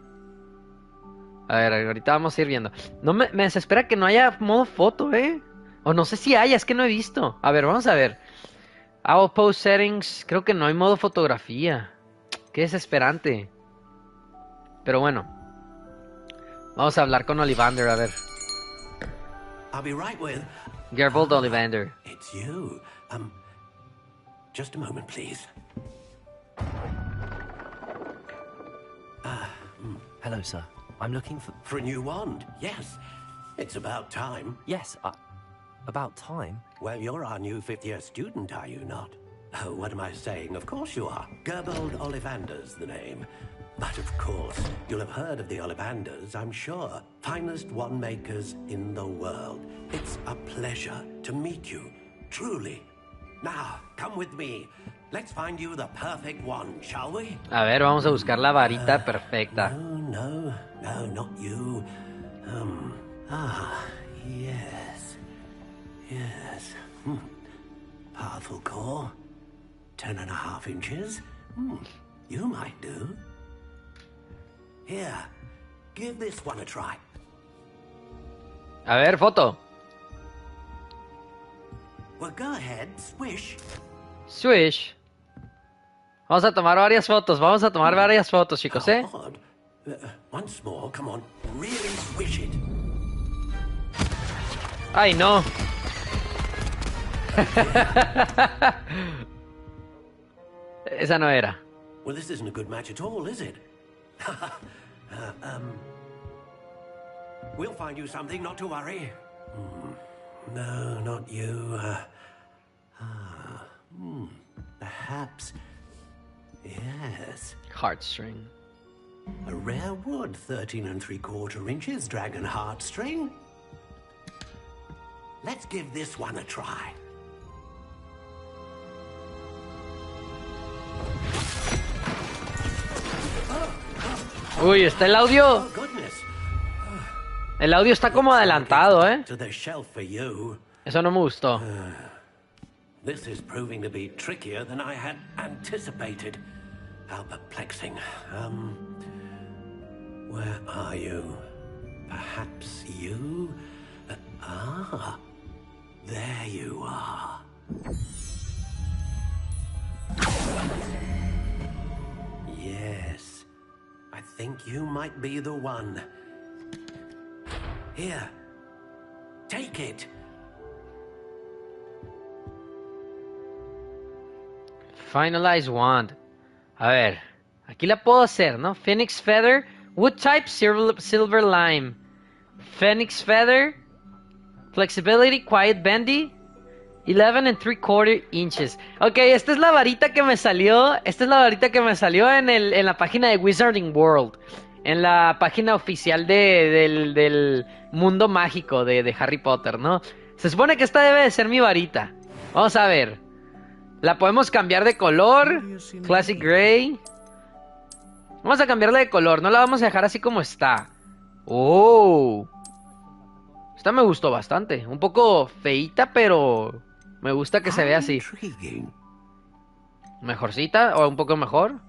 A ver, ahorita vamos a ir viendo. No me desespera que no haya modo foto, ¿eh? O no sé si haya, es que no he visto. A ver, vamos a ver. Our post settings. Creo que no hay modo fotografía. Qué desesperante. Pero bueno. Vamos a hablar con Ollivander, a ver. I'll be right with... Gerbold Ollivander. It's you. Just a moment, please. Hello, sir. I'm looking For a new wand, yes. It's about time. Yes, about time? Well, you're our new 5th-year student, are you not? Oh, what am I saying? Of course you are. Gerbold Ollivander's the name. But of course, you'll have heard of the Ollivanders, I'm sure. Finest wand makers in the world. It's a pleasure to meet you, truly. Now, come with me. Let's find you the perfect one, shall we? A ver, vamos a buscar la varita perfecta. No, not you. Yes. Powerful core. 10.5 inches. You might do. Here, give this one a try. A ver, foto. Well, go ahead, swish. Swish. Vamos a tomar varias fotos, chicos, ¿eh? Odd. Once more, come on. Really swish it. Ay, no. Esa no era. Well, this isn't a good match at all, is it? We'll find you something, not to worry. No, not you. Perhaps. Yes. Heartstring. A rare wood, 13 3/4 inches, dragon heartstring. Let's give this one a try. Uy, está el audio. Oh, goodness. El audio está como adelantado, ¿eh? To the shelf for you. Eso no me gustó. This is proving to be trickier than I had anticipated. How perplexing. Where are you? Perhaps you? There you are. Yes. I think you might be the one. Here. Take it. Finalize wand. A ver, aquí la puedo hacer, ¿no? Phoenix Feather, Wood Type, Silver Lime. Phoenix Feather, Flexibility, Quiet Bendy, 11 3/4 inches. Ok, esta es la varita que me salió. Esta es la varita que me salió en la página de Wizarding World. En la página oficial del mundo mágico de Harry Potter, ¿no? Se supone que esta debe de ser mi varita. Vamos a ver. La podemos cambiar de color. Classic Gray. Vamos a cambiarla de color. No la vamos a dejar así como está. Oh. Esta me gustó bastante. Un poco feíta, pero me gusta que se vea así. ¿Mejorcita o un poco mejor?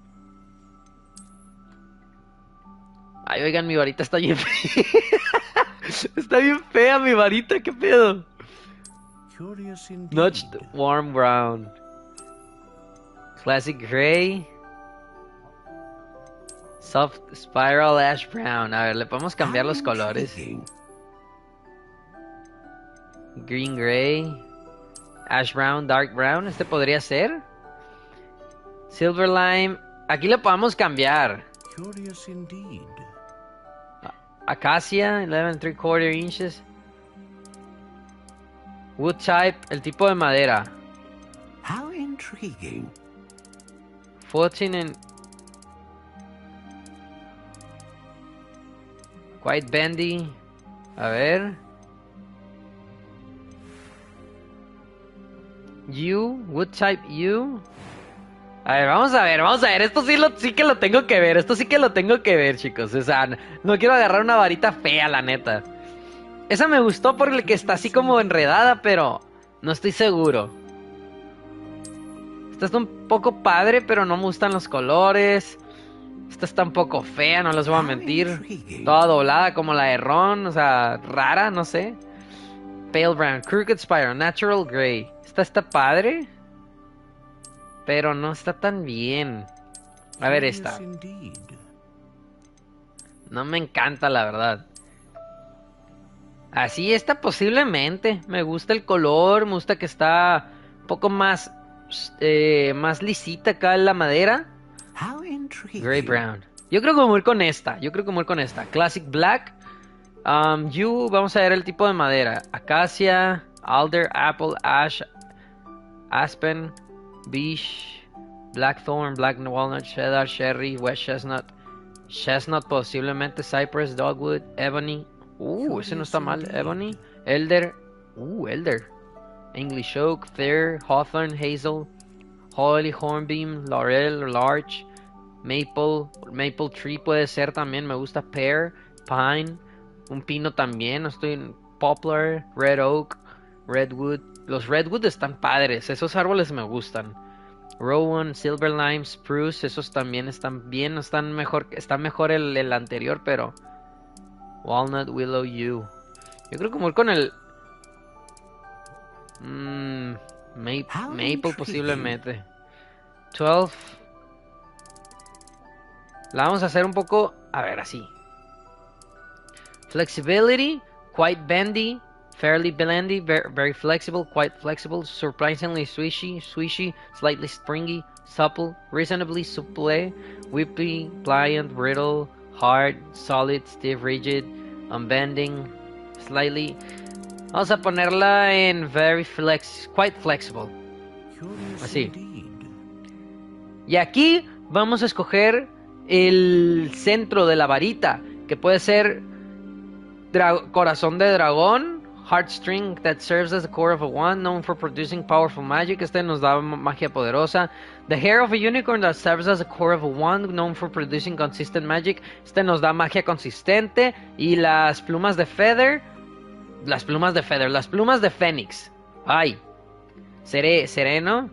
Ay, oigan, mi varita está bien fea. Está bien fea mi varita, ¿qué pedo? Notched Warm Brown. Classic Gray. Soft Spiral Ash Brown. A ver, le podemos cambiar los colores. Green Gray. Ash Brown, Dark Brown. Este podría ser. Silver Lime. Aquí le podemos cambiar. Curious indeed. Acacia, 11 3/4 inches. Wood type, el tipo de madera. How intriguing. 14 en... Quite bendy. A ver. U, wood type U. A ver, vamos a ver. Esto sí que lo tengo que ver. Esto sí que lo tengo que ver, chicos. O sea, no quiero agarrar una varita fea, la neta. Esa me gustó porque está así como enredada, pero no estoy seguro. Esta está un poco padre, pero no me gustan los colores. Esta está un poco fea, no les voy a mentir. Toda doblada como la de Ron, o sea, rara, no sé. Pale Brown, Crooked Spiral, Natural Gray. Esta está padre, pero no está tan bien. A ver esta. No me encanta, la verdad. Así esta posiblemente. Me gusta el color, me gusta que está un poco más más lisita acá en la madera. Gray Brown. Yo creo que voy a ir con esta. Classic Black. Vamos a ver el tipo de madera. Acacia, Alder, Apple, Ash, Aspen, Beech, Blackthorn, Black Walnut, Cheddar, Cherry, West Chestnut, Chestnut posiblemente, Cypress, Dogwood, Ebony. Ese no está mal. Ebony, Elder. Elder. English Oak, Fir, Hawthorn, Hazel, Holly, Hornbeam, Laurel, Larch, Maple, Maple Tree puede ser también, me gusta Pear, Pine, un pino también, estoy en Poplar, Red Oak, Redwood. Los Redwood están padres, esos árboles me gustan. Rowan, Silver Lime, Spruce, esos también están bien, está mejor el anterior, pero Walnut, Willow, Yew. Yo creo que voy con el Maple posiblemente. 12. La vamos a hacer un poco, a ver, así. Flexibility, quite bendy, fairly bendy, very flexible, quite flexible, surprisingly swishy, slightly springy, supple, reasonably supple, whippy, pliant, brittle, hard, solid, stiff, rigid, unbending, slightly. Vamos a ponerla en quite flexible. Así. Y aquí vamos a escoger el centro de la varita, que puede ser corazón de dragón, heartstring that serves as the core of a wand, known for producing powerful magic. Este nos da magia poderosa. The hair of a unicorn that serves as the core of a wand, known for producing consistent magic. Este nos da magia consistente. Y las plumas de feather. Las plumas de fénix. Ay. Sereno.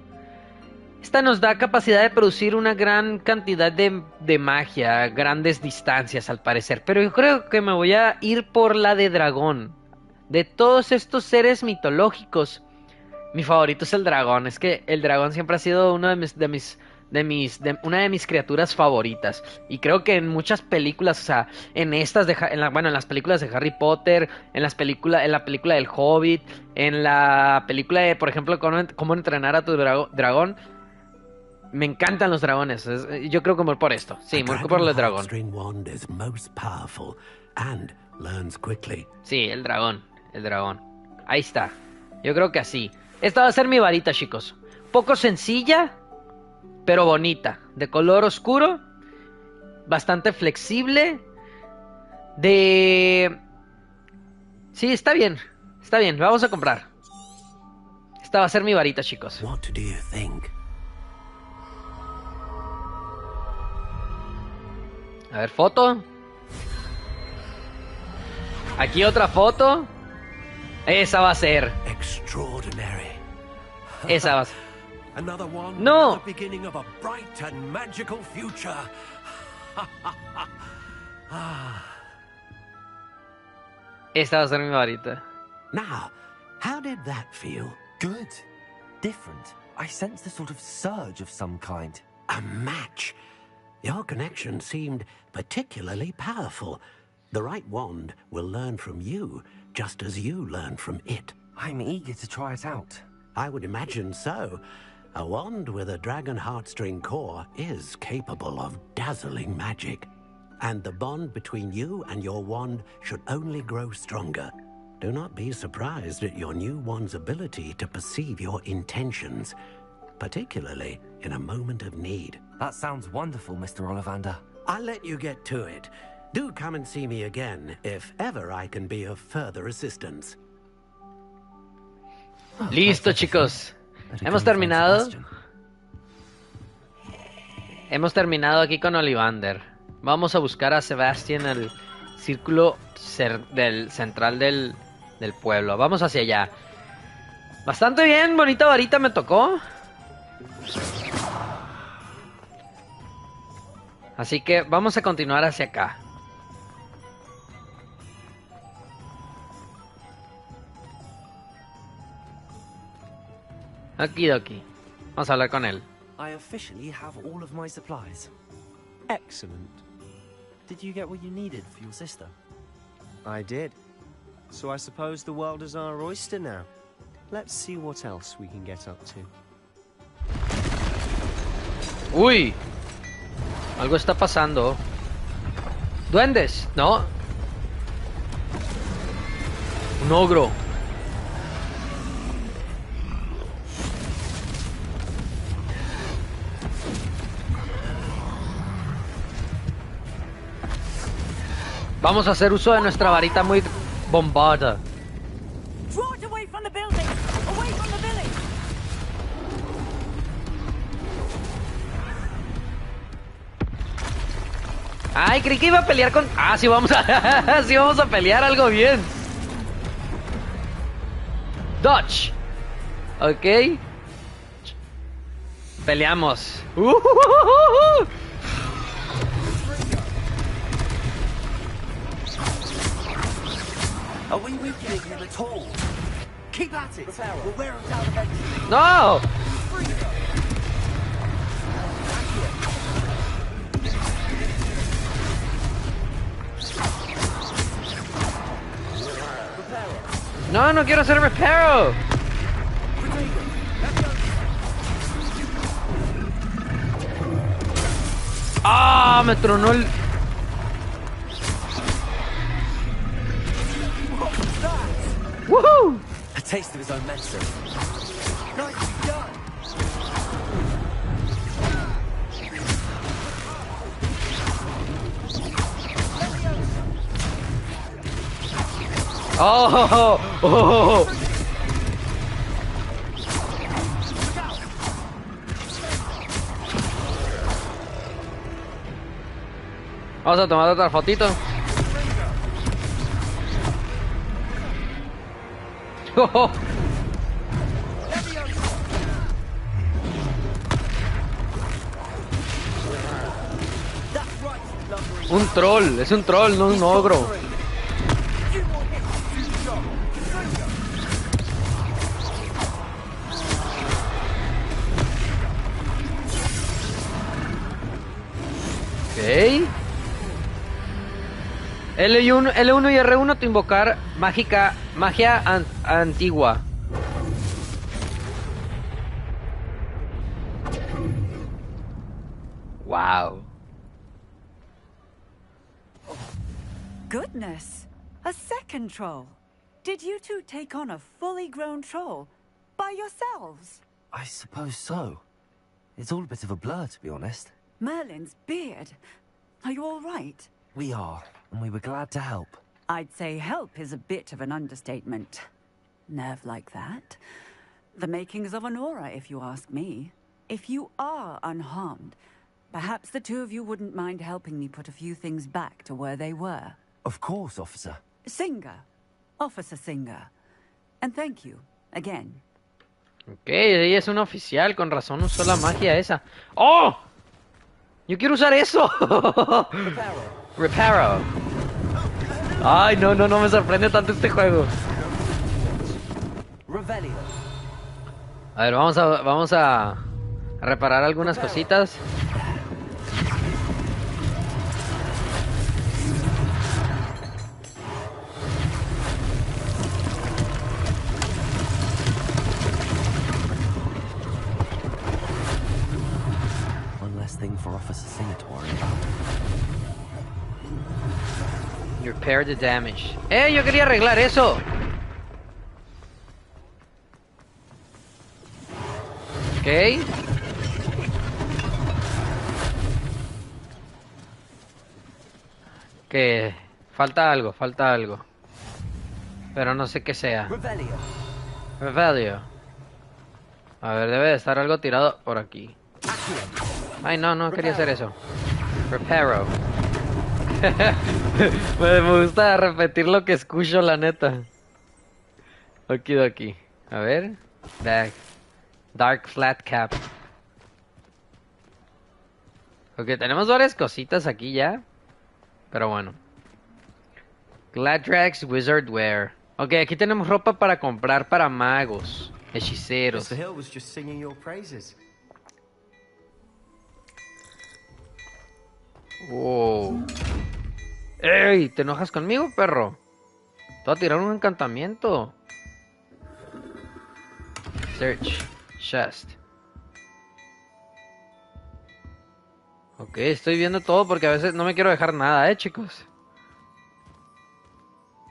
Esta nos da capacidad de producir una gran cantidad de magia a grandes distancias, al parecer. Pero yo creo que me voy a ir por la de dragón. De todos estos seres mitológicos, mi favorito es el dragón. Es que el dragón siempre ha sido una de mis criaturas favoritas. Y creo que en muchas películas, o sea, en las películas de Harry Potter, en la película del Hobbit, en la película de, por ejemplo, cómo entrenar a tu dragón. Me encantan los dragones. Yo creo que voy por esto. Sí, voy por el dragón. Sí, el dragón. Ahí está. Yo creo que así. Esta va a ser mi varita, chicos. Poco sencilla, pero bonita. De color oscuro. Bastante flexible. Sí, está bien. Está bien, vamos a comprar. Esta va a ser mi varita, chicos. What do you think? A ver, foto. Aquí otra foto. Esa va a ser. Extraordinary. Esa va a ser. Another one. No. The beginning of a bright and magical future. Esta va a ser mi varita. Now, how did that feel? Good. Different. I sensed a sort of surge of some kind. A match. Your connection seemed particularly powerful. The right wand will learn from you, just as you learn from it. I'm eager to try it out. I would imagine so. A wand with a dragon heartstring core is capable of dazzling magic. And the bond between you and your wand should only grow stronger. Do not be surprised at your new wand's ability to perceive your intentions, particularly in a moment of need. That sounds wonderful, Mr. Ollivander. I'll let you get to it. Do come and see me again if ever I can be of further assistance. Listo, chicos. Hemos terminado. Hemos terminado aquí con Ollivander. Vamos a buscar a Sebastian en el círculo central del pueblo. Vamos hacia allá. Bastante bien, bonita varita me tocó. Así que vamos a continuar hacia acá. Aquí. Vamos a hablar con él. I officially have all of my supplies. Excellent. Did you get what you needed for your sister? I did. So I suppose the world is our oyster now. Let's see what else we can get up to. Uy. Algo está pasando. Duendes, ¿no? Un ogro. Vamos a hacer uso de nuestra varita muy bombada. Draw it away from the building! Away from the village! Ay, creí que iba a pelear con... Ah, sí vamos a... sí vamos a pelear algo bien. Dodge. Ok. Peleamos. Are we weakening him at all? Keep at it. We'll wear him down eventually. No. No, no quiero hacer reparo. Ah, me tronó el... Woohoo! A taste of his own medicine. Nicely done. Oh. Vamos a tomar otra fotito. Un troll, es un troll, no un ogro. Ok. L1 y R1 te invocar magia antigua. Wow. Goodness, a second troll. Did you two take on a fully grown troll by yourselves? I suppose so. It's all a bit of a blur, to be honest. Merlin's beard. Are you all right? We are, and we were glad to help. I'd say help is a bit of an understatement. Nerve like that. The makings of an aura, if you ask me. If you are unharmed, perhaps the two of you wouldn't mind helping me put a few things back to where they were. Of course, officer. Singer. Officer Singer. And thank you, again. Ok, ella es un oficial, con razón usó la magia esa. ¡Oh! ¡Yo quiero usar eso! Reparo. Ay, no me sorprende tanto este juego. A ver, vamos a reparar algunas cositas. Thing for Officer Singer to worry about. Repair the damage. Yo quería arreglar eso. Ok. Que falta algo. Pero no sé qué sea. Revelio. A ver, debe de estar algo tirado por aquí. Ay, no quería hacer eso. Reparo. Me gusta repetir lo que escucho, la neta. Aquí. A ver. Dark flat cap. Ok, tenemos varias cositas aquí ya. Pero bueno. Gladrax Wizard Wear. Ok, aquí tenemos ropa para comprar para magos, hechiceros. Mr. Hill was just singing your praises. Oh. ¡Ey! ¿Te enojas conmigo, perro? Te voy a tirar un encantamiento. Search. Chest. Ok, estoy viendo todo porque a veces no me quiero dejar nada, chicos.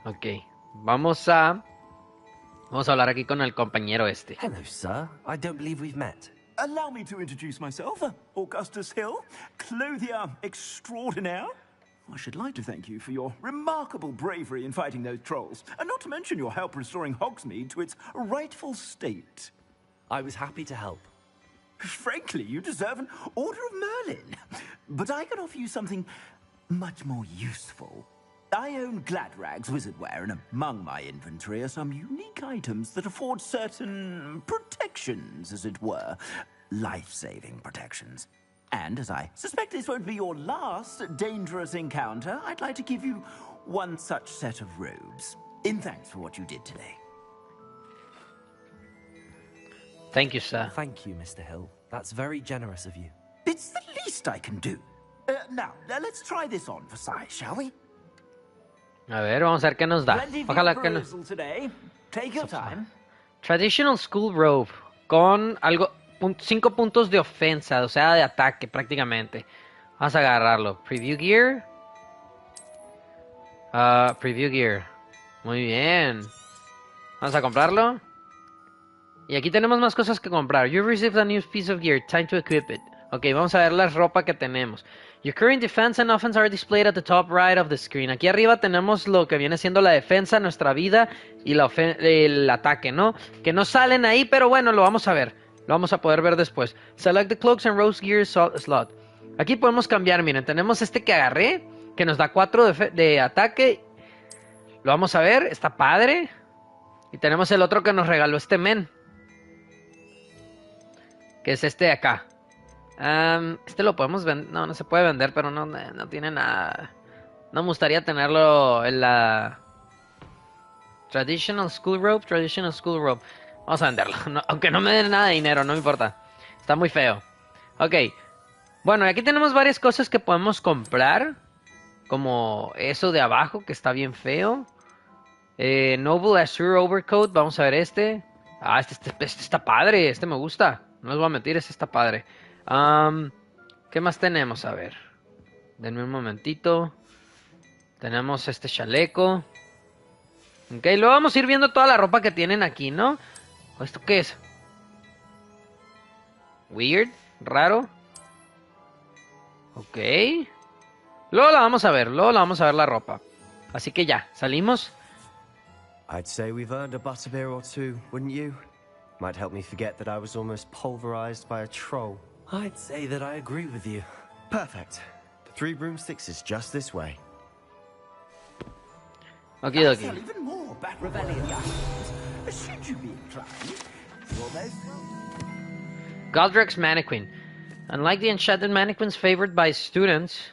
Ok, vamos a hablar aquí con el compañero este. Hello, sir. I don't believe we've met. Allow me to introduce myself, Augustus Hill, clothier extraordinaire. I should like to thank you for your remarkable bravery in fighting those trolls, and not to mention your help restoring Hogsmeade to its rightful state. I was happy to help. Frankly, you deserve an Order of Merlin. But I can offer you something much more useful. I own Gladrag's wizardware, and among my inventory are some unique items that afford certain protections, as it were. Life-saving protections. And as I suspect this won't be your last dangerous encounter, I'd like to give you one such set of robes, in thanks for what you did today. Thank you, sir. Thank you, Mr. Hill. That's very generous of you. It's the least I can do. Now, let's try this on for size, shall we? A ver, vamos a ver qué nos da. Plenty for Ojalá your que no. perusal today. Take your time. Traditional School Robe. Con algo. 5 puntos de ofensa, o sea, de ataque prácticamente. Vamos a agarrarlo. Preview Gear. Preview Gear. Muy bien. Vamos a comprarlo. Y aquí tenemos más cosas que comprar. You received a new piece of gear. Time to equip it. Ok, vamos a ver la ropa que tenemos. Your current defense and offense are displayed at the top right of the screen. Aquí arriba tenemos lo que viene siendo la defensa, nuestra vida y el ataque, ¿no? Que no salen ahí, pero bueno, lo vamos a ver. Lo vamos a poder ver después. Select the cloaks and robes gear slot. Aquí podemos cambiar, miren, tenemos este que agarré, que nos da 4 de ataque. Lo vamos a ver, está padre. Y tenemos el otro que nos regaló este men, que es este de acá. Este lo podemos vender. No, no se puede vender, pero no tiene nada. No me gustaría tenerlo en la Traditional School Robe. Vamos a venderlo. No, aunque no me den nada de dinero, no me importa. Está muy feo. Ok. Bueno, aquí tenemos varias cosas que podemos comprar. Como eso de abajo, que está bien feo. Noble Azure Overcoat. Vamos a ver este. Este está padre. Este me gusta. No les voy a mentir, este está padre. ¿Qué más tenemos? A ver. Denme un momentito. Tenemos este chaleco. Ok, luego vamos a ir viendo toda la ropa que tienen aquí, ¿no? ¿Esto qué es? Weird, raro. Ok. Luego la vamos a ver la ropa. Así que ya, salimos. I'd say we've earned a butterbeer or two, wouldn't you? Might help me forget that I was almost pulverized by a troll. I'd say that I agree with you. Perfect. The 3 broomsticks is just this way. Okay, okay. Even more battle rebellion guys. Should you be inclined? Galdrek's mannequin. Unlike the enchanted mannequins favored by students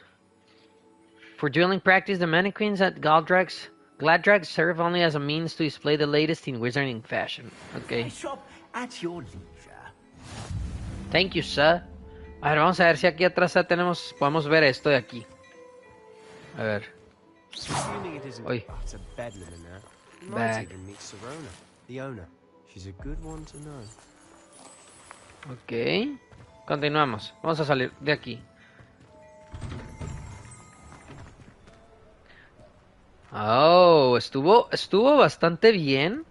for dueling practice, the mannequins at Gladrag serve only as a means to display the latest in wizarding fashion. Okay. Shop at your leisure. Thank you, sir. A ver, vamos a ver si aquí atrás podemos ver esto de aquí. A ver. Assuming it isn't Oy. utter bedlam in there, you might Bag. even meet Serona, the owner. She's a good one to know. Ok. Continuamos. Vamos a salir de aquí. Oh, estuvo bastante bien.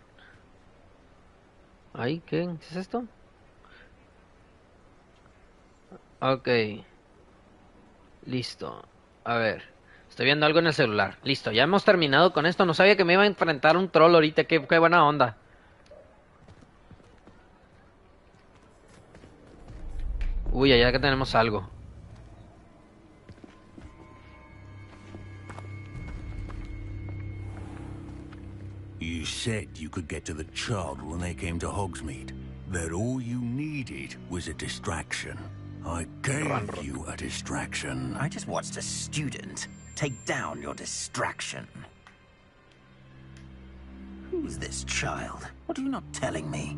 Ay, ¿qué es esto? Ok. Listo. A ver. Estoy viendo algo en el celular. Listo, ya hemos terminado con esto. No sabía que me iba a enfrentar a un troll ahorita. Qué buena onda. Uy, allá que tenemos algo. You said you could get to the child when they came to Hogsmeade. That all you needed was a distraction. I gave you a distraction. I just watched a student take down your distraction. Who's this child? What are you not telling me?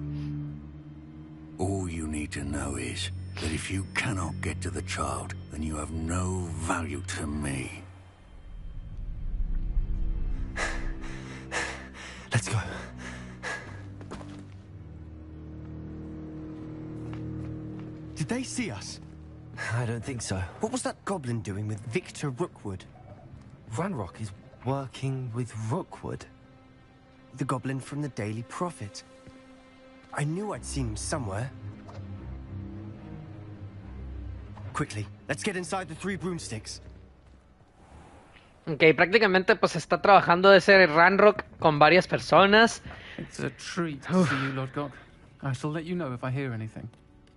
All you need to know is that if you cannot get to the child, then you have no value to me. Let's go. Did they see us? I don't think so. What was that goblin doing with Victor Rookwood? Ranrock is working with Rookwood. The goblin from the Daily Prophet. I knew I'd seen him somewhere. Quickly, let's get inside the 3 broomsticks. Ok, prácticamente pues está trabajando ese Ranrock con varias personas. It's a treat to see you, Lord Gok. I shall let you know if I hear anything.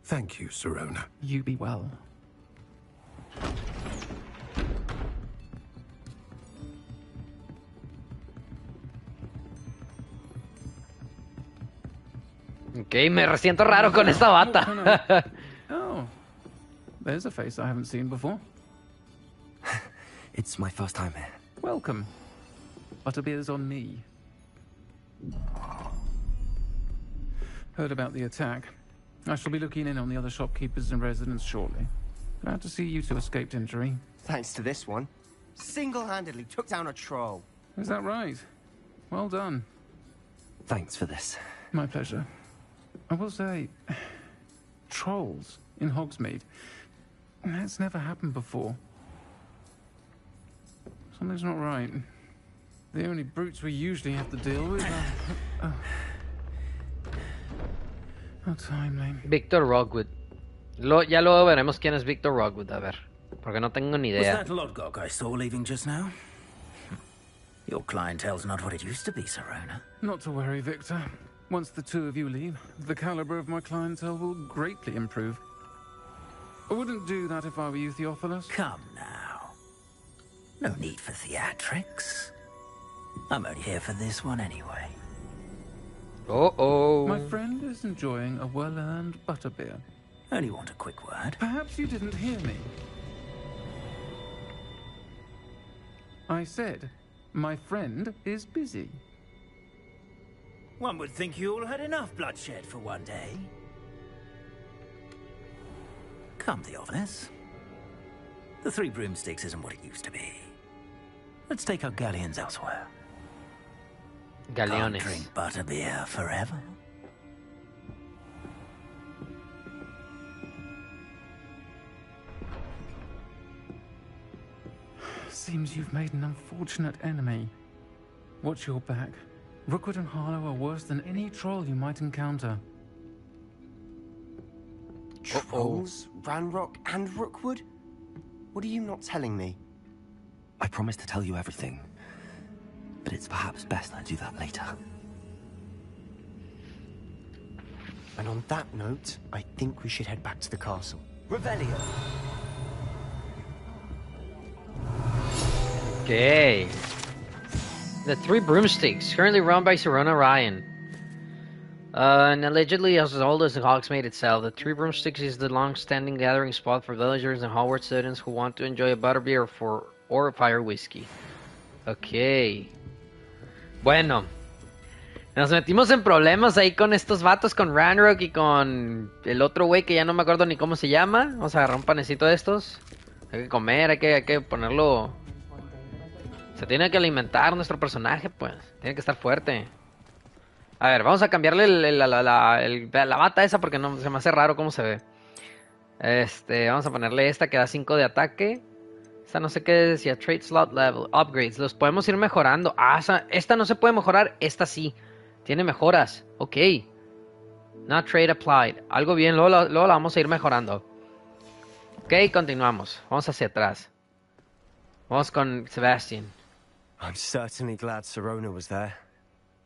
Thank you, Serona. You be well. Ok, me resiento raro con esta bata. Oh, there's a face I haven't seen before. It's my first time here. Welcome. Butterbeer's on me. Heard about the attack. I shall be looking in on the other shopkeepers and residents shortly. Glad to see you two escaped injury. Thanks to this one. Single-handedly took down a troll. Is that right? Well done. Thanks for this. My pleasure. I will say, trolls in Hogsmeade. That's never happened before. Something's not right. The only brutes we usually have to deal with are... How timely. Victor Rockwood. Ya luego veremos quién es Victor Rockwood, a ver. Porque no tengo ni idea. Was that Lodgok I saw leaving just now? Your clientele's not what it used to be, Serona. Not to worry, Victor. Once the two of you leave, the caliber of my clientele will greatly improve. I wouldn't do that if I were you, Theophilus. Come now. No need for theatrics. I'm only here for this one anyway. Uh-oh. My friend is enjoying a well-earned butterbeer. Only want a quick word. Perhaps you didn't hear me. I said, my friend is busy. One would think you all had enough bloodshed for one day. Come, Theophilus. The Three Broomsticks isn't what it used to be. Let's take our galleons elsewhere. Galeones. Can't drink butterbeer forever. Seems you've made an unfortunate enemy. Watch your back. Rookwood and Harlow are worse than any troll you might encounter. Trolls, Ranrock, and Rookwood? What are you not telling me? I promised to tell you everything, but it's perhaps best I do that later. And on that note, I think we should head back to the castle. Revelio. Okay. The Three Broomsticks, currently run by Serona Ryan. And allegedly as old as the Hogsmeade itself, the Three Broomsticks is the long-standing gathering spot for villagers and Hogwarts students who want to enjoy a butterbeer or a fire whiskey. Okay. Bueno. Nos metimos en problemas ahí con estos vatos, con Ranrock y con el otro güey que ya no me acuerdo ni cómo se llama. Vamos a agarrar un panecito de estos. Hay que comer, hay que ponerlo... Se tiene que alimentar nuestro personaje, pues. Tiene que estar fuerte. A ver, vamos a cambiarle la bata esa porque no se me hace raro cómo se ve. Vamos a ponerle esta que da 5 de ataque. Esta no sé qué decía. Trade slot level. Upgrades. Los podemos ir mejorando. Ah, esta no se puede mejorar. Esta sí. Tiene mejoras. Ok. Not trade applied. Algo bien. Luego la vamos a ir mejorando. Ok, continuamos. Vamos hacia atrás. Vamos con Sebastian. I'm certainly glad Serona was there.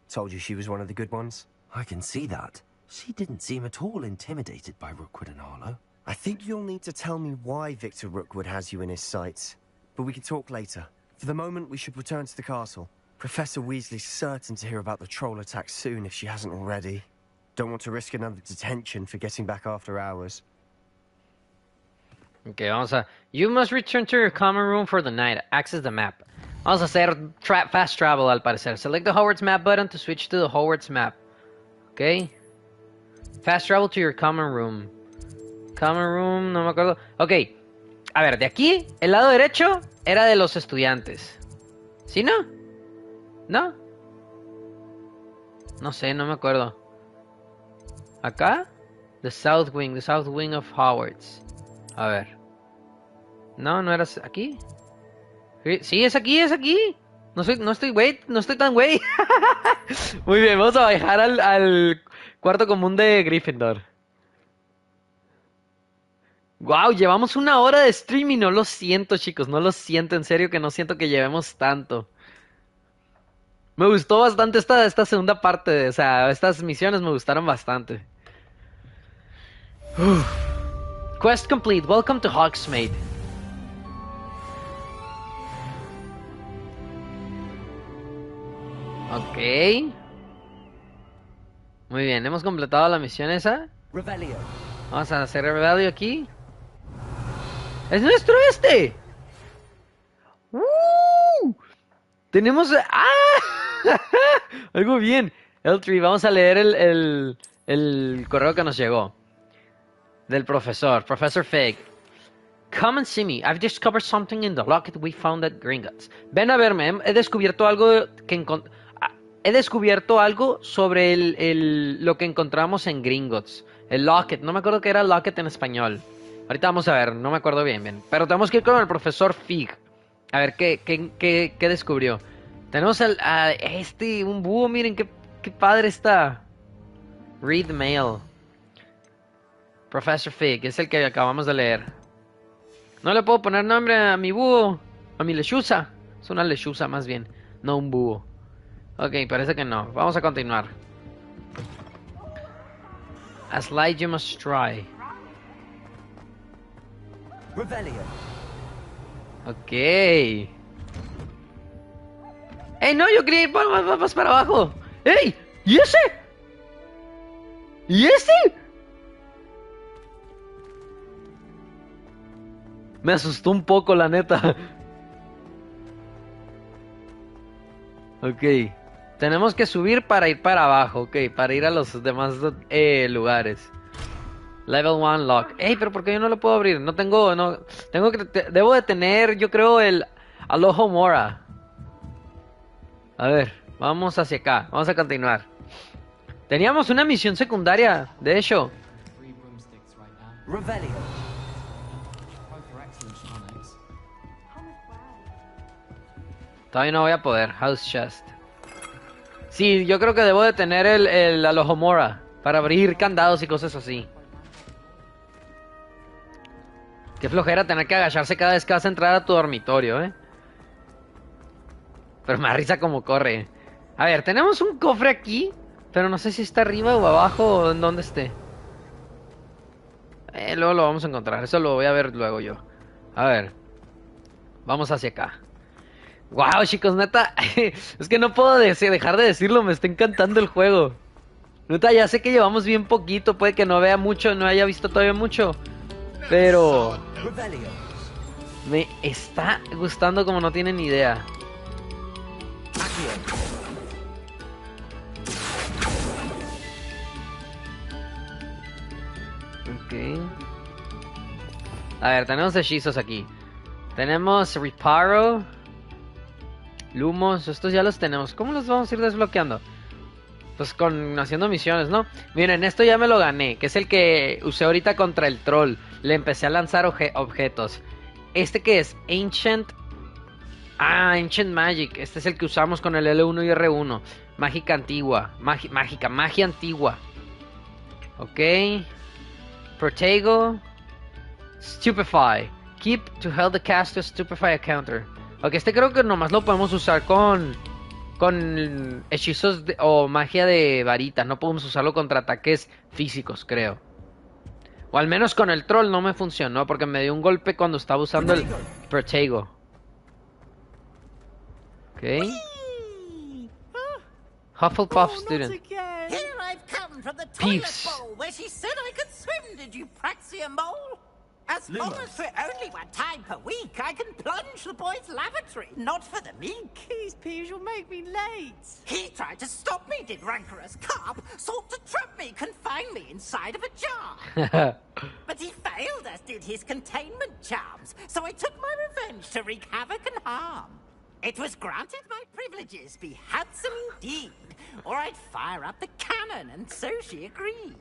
Told you she was one of the good ones. I can see that. She didn't seem at all intimidated by Rookwood and Harlow. I think you'll need to tell me why Victor Rookwood has you in his sights. But we can talk later. For the moment, we should return to the castle. Professor Weasley's certain to hear about the troll attack soon if she hasn't already. Don't want to risk another detention for getting back after hours. Okay, vamos a... You must return to your common room for the night. Access the map. Vamos a hacer fast travel al parecer. Select the Hogwarts map button to switch to the Hogwarts map. Okay. Fast travel to your common room. Common room, no me acuerdo. Ok. A ver, de aquí, el lado derecho era de los estudiantes. ¿Sí, no? ¿No? No sé, no me acuerdo. ¿Acá? The south wing of Hogwarts. A ver. No, no era aquí. Sí, es aquí, es aquí. No estoy tan güey. Muy bien, vamos a bajar al cuarto común de Gryffindor. Wow, llevamos 1 hora de streaming. No lo siento, chicos, no lo siento. En serio que no siento que llevemos tanto. Me gustó bastante esta segunda parte. O sea, estas misiones me gustaron bastante. Quest complete. Welcome to Hogsmeade. Ok. Muy bien, hemos completado la misión esa. Revelio. Vamos a hacer Revelio aquí. ¡Es nuestro este! Tenemos... ¡Ah! Algo bien. Eltree, vamos a leer el correo que nos llegó. Del profesor. Professor Fig. Come and see me. I've discovered something in the locket we found at Gringotts. Ven a verme. He descubierto algo que he descubierto algo sobre lo que encontramos en Gringotts. El locket. No me acuerdo qué era el locket en español. Ahorita vamos a ver. No me acuerdo bien. Pero tenemos que ir con el profesor Fig. A ver qué descubrió. Tenemos un búho. Miren qué padre está. Read mail. Professor Fig. Es el que acabamos de leer. No le puedo poner nombre a mi búho. A mi lechuza. Es una lechuza más bien. No un búho. Ok, parece que no. Vamos a continuar. A slide you must try. Revelio. Ok. ¡Ey, no! Yo quería ir más para abajo. ¡Ey! ¿Y ese? ¿Y ese? Me asustó un poco, la neta. Ok. Tenemos que subir para ir para abajo. Ok, para ir a los demás lugares. Level 1 lock. Ey, pero ¿por qué yo no lo puedo abrir? No tengo... debo de tener, yo creo, el Aloho Mora. A ver, vamos hacia acá. Vamos a continuar. Teníamos una misión secundaria, de hecho. Revelio. Todavía no voy a poder. House chest. Sí, yo creo que debo de tener el Alohomora para abrir candados y cosas así. Qué flojera tener que agacharse cada vez que vas a entrar a tu dormitorio, ¿eh? Pero me da risa como corre. A ver, tenemos un cofre aquí, pero no sé si está arriba o abajo o en dónde esté. Luego lo vamos a encontrar. Eso lo voy a ver luego yo. A ver. Vamos hacia acá. Wow, chicos, neta. Es que no puedo dejar de decirlo. Me está encantando el juego. Neta, ya sé que llevamos bien poquito. Puede que no vea mucho, no haya visto todavía mucho. Pero me está gustando como no tienen ni idea. Ok. A ver, tenemos hechizos aquí. Tenemos Reparo, Lumos, estos ya los tenemos. ¿Cómo los vamos a ir desbloqueando? Pues haciendo misiones, ¿no? Miren, esto ya me lo gané, que es el que usé ahorita contra el troll. Le empecé a lanzar objetos. Este que es Ancient... Ancient Magic. Este es el que usamos con el L1 y R1. Mágica antigua. Magia antigua. Ok. Protego. Stupefy. Keep to help the caster stupefy a counter. Ok, este creo que nomás lo podemos usar con hechizos o magia de varita. No podemos usarlo contra ataques físicos, creo. O al menos con el troll no me funcionó porque me dio un golpe cuando estaba usando el Protego. Ok. Hufflepuff student. Here I've come from the toilet Peeves. bowl where she said I could swim, did you praxia mole? As long as for only one time per week, I can plunge the boy's lavatory, not for the meek. These peeves will make me late. He tried to stop me, did rancorous carp, sought to trap me, confine me inside of a jar. But he failed, as did his containment charms, so I took my revenge to wreak havoc and harm. It was granted my privileges be handsome indeed, or I'd fire up the cannon, and so she agreed.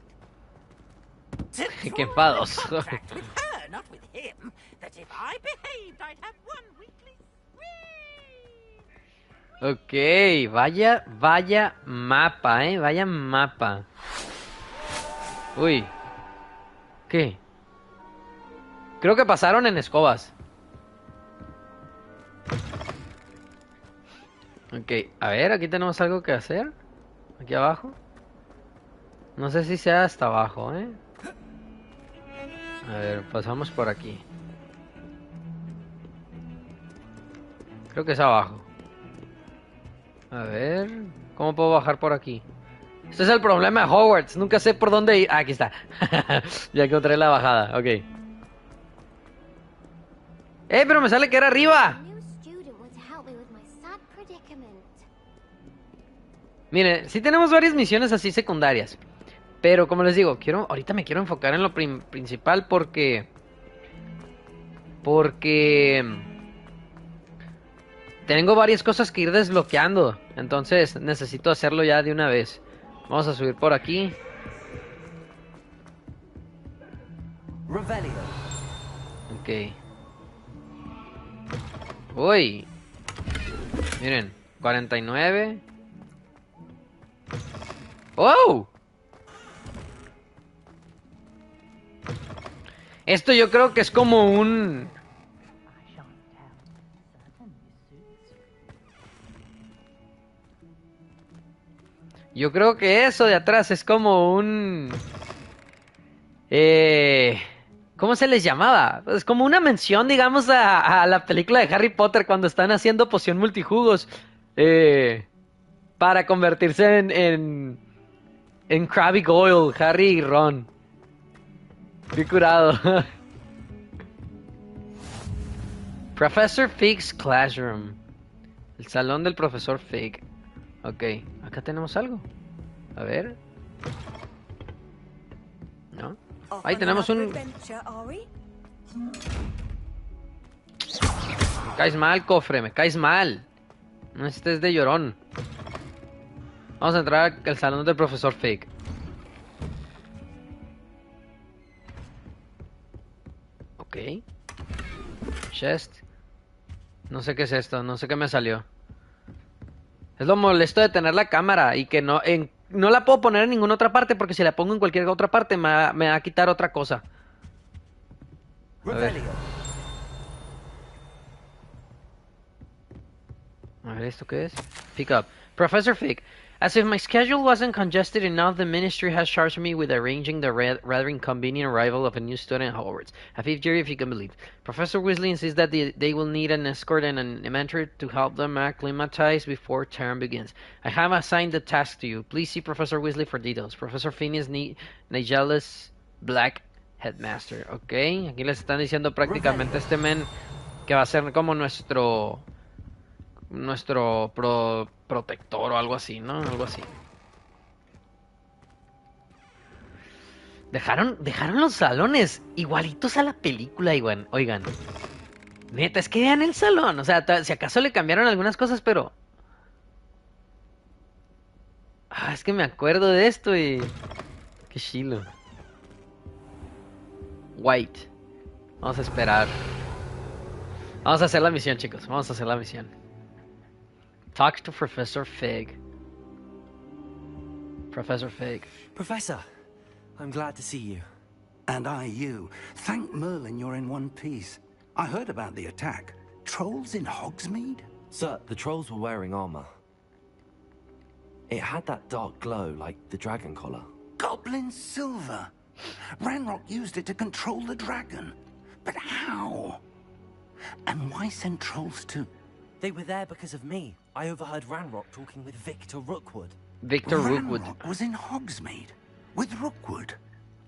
Qué enfados. Contract with her, not with him, that if I behaved, I'd have one weekly. Ok, vaya mapa, vaya mapa. Uy. ¿Qué? Creo que pasaron en escobas. Ok, a ver, aquí tenemos algo que hacer. Aquí abajo. No sé si sea hasta abajo, A ver, pasamos por aquí. Creo que es abajo. A ver, ¿cómo puedo bajar por aquí? Este es el problema de Hogwarts. Nunca sé por dónde ir. Ah, aquí está. Ya encontré la bajada. Ok. Pero me sale que era arriba. Miren, sí tenemos varias misiones así secundarias. Pero como les digo, ahorita me quiero enfocar en lo principal porque tengo varias cosas que ir desbloqueando. Entonces necesito hacerlo ya de una vez. Vamos a subir por aquí. Ok. Uy. Miren, 49. ¡Oh! Esto yo creo que es como un... Yo creo que eso de atrás es como un... ¿Cómo se les llamaba? Es como una mención, digamos, a la película de Harry Potter cuando están haciendo poción multijugos. Para convertirse en Krabby Goyle, Harry y Ron. Qué curado. Professor Fig's Classroom. El salón del profesor Fig. Ok, acá tenemos algo. A ver. ¿No? Ahí tenemos un... Me caes mal, cofre, me caes mal. No estés de llorón. Vamos a entrar al salón del profesor Fig. Ok. Chest. No sé qué es esto, no sé qué me salió. Es lo molesto de tener la cámara y que no la puedo poner en ninguna otra parte porque si la pongo en cualquier otra parte me va a quitar otra cosa. A ver, ¿esto qué es? Pick up. Professor Fig. As if my schedule wasn't congested enough, the Ministry has charged me with arranging the rather inconvenient arrival of a new student at Hogwarts. A fifth year, if you can believe. Professor Weasley insists that they will need an escort and an mentor to help them acclimatize before term begins. I have assigned the task to you. Please see Professor Weasley for details. Professor Phineas Nigelus Black, Headmaster. Ok, aquí les están diciendo prácticamente este men que va a ser como nuestro protector o algo así, ¿no? Algo así. Dejaron los salones igualitos a la película, oigan. Neta, es que vean el salón. O sea, si acaso le cambiaron algunas cosas, pero... es que me acuerdo de esto y... Qué chilo. White. Vamos a esperar. Vamos a hacer la misión, chicos. Vamos a hacer la misión. Talk to Professor Fig. Professor Fig. Professor, I'm glad to see you. And I you. Thank Merlin you're in one piece. I heard about the attack. Trolls in Hogsmeade? Sir, the trolls were wearing armor. It had that dark glow like the dragon collar. Goblin silver. Ranrock used it to control the dragon. But how? And why send trolls to... They were there because of me. I overheard Ranrock talking with Victor Rookwood. Victor Rookwood was in Hogsmeade with Rookwood.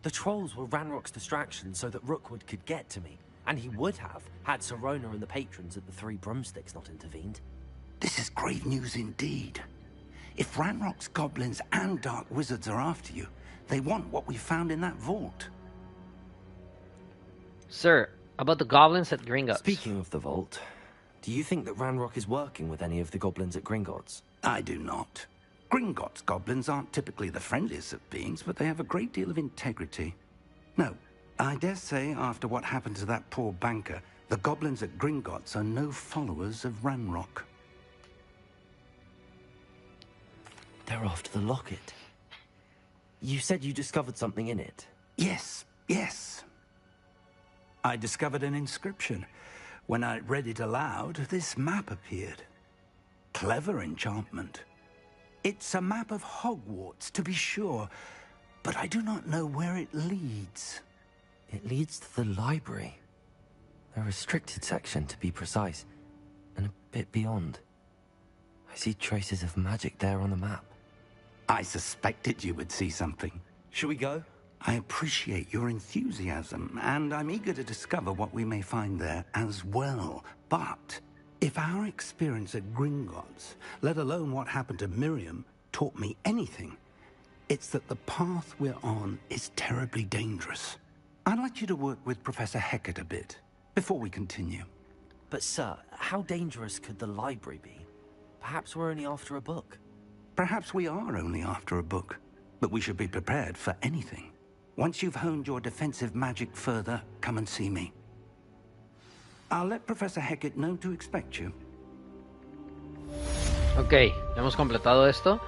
The trolls were Ranrock's distraction so that Rookwood could get to me. And he would have, had Sirona and the patrons at the Three Broomsticks not intervened. This is grave news indeed. If Ranrock's goblins and dark wizards are after you, they want what we found in that vault. Sir, about the goblins at Gringotts. Speaking of the vault, do you think that Ranrock is working with any of the goblins at Gringotts? I do not. Gringotts goblins aren't typically the friendliest of beings, but they have a great deal of integrity. No, I dare say after what happened to that poor banker, the goblins at Gringotts are no followers of Ranrock. They're after the locket. You said you discovered something in it. Yes. I discovered an inscription. When I read it aloud, this map appeared. Clever enchantment. It's a map of Hogwarts, to be sure, but I do not know where it leads. It leads to the library. A restricted section, to be precise, and a bit beyond. I see traces of magic there on the map. I suspected you would see something. Shall we go? I appreciate your enthusiasm, and I'm eager to discover what we may find there as well. But if our experience at Gringotts, let alone what happened to Miriam, taught me anything, it's that the path we're on is terribly dangerous. I'd like you to work with Professor Hecat a bit before we continue. But sir, how dangerous could the library be? Perhaps we're only after a book. Perhaps we are only after a book, but we should be prepared for anything. Once you've honed your defensive magic further, come and see me. I'll let Professor Hecat know to expect you. Ok, ya hemos completado esto.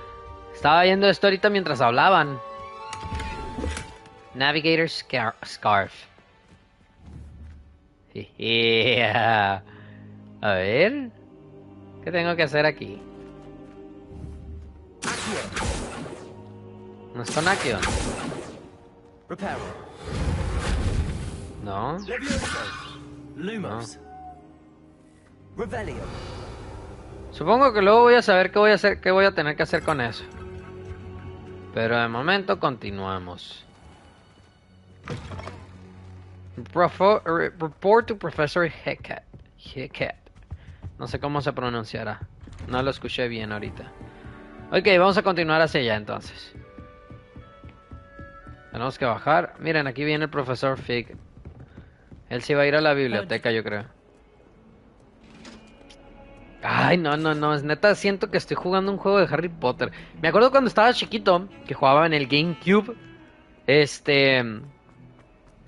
Estaba viendo esto ahorita mientras hablaban. Navigator Scarf. Yeah. A ver. ¿Qué tengo que hacer aquí? ¿No es con Accio? Reparo. No. Lumos. Revelio. Supongo que luego voy a saber qué voy a hacer, qué voy a tener que hacer con eso. Pero de momento continuamos. Report to Professor Hecat. No sé cómo se pronunciará. No lo escuché bien ahorita. Ok, vamos a continuar hacia allá entonces. Tenemos que bajar. Miren, aquí viene el profesor Fig. Él sí va a ir a la biblioteca, yo creo. Ay, no, es neta, siento que estoy jugando un juego de Harry Potter. Me acuerdo cuando estaba chiquito, que jugaba en el GameCube.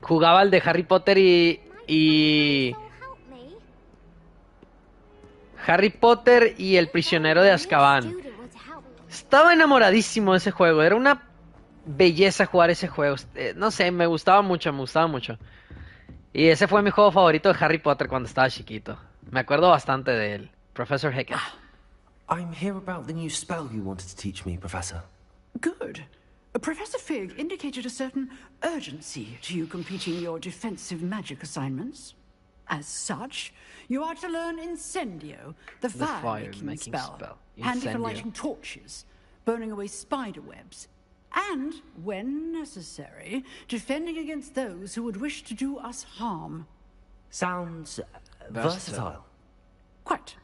Jugaba el de Harry Potter y Harry Potter y el prisionero de Azkaban. Estaba enamoradísimo de ese juego, era una belleza jugar ese juego. No sé, me gustaba mucho. Y ese fue mi juego favorito de Harry Potter cuando estaba chiquito. Me acuerdo bastante de él. Professor Hecat. I'm here about the new spell you wanted to teach me, Professor. Good. Professor Fig indicated a certain urgency to you completing your defensive magic assignments. As such, you are to learn Incendio, the fire-making spell. Handy for lighting torches, burning away spider webs, and, when necessary, defending against those who would wish to do us harm. Sounds versatile. Quite.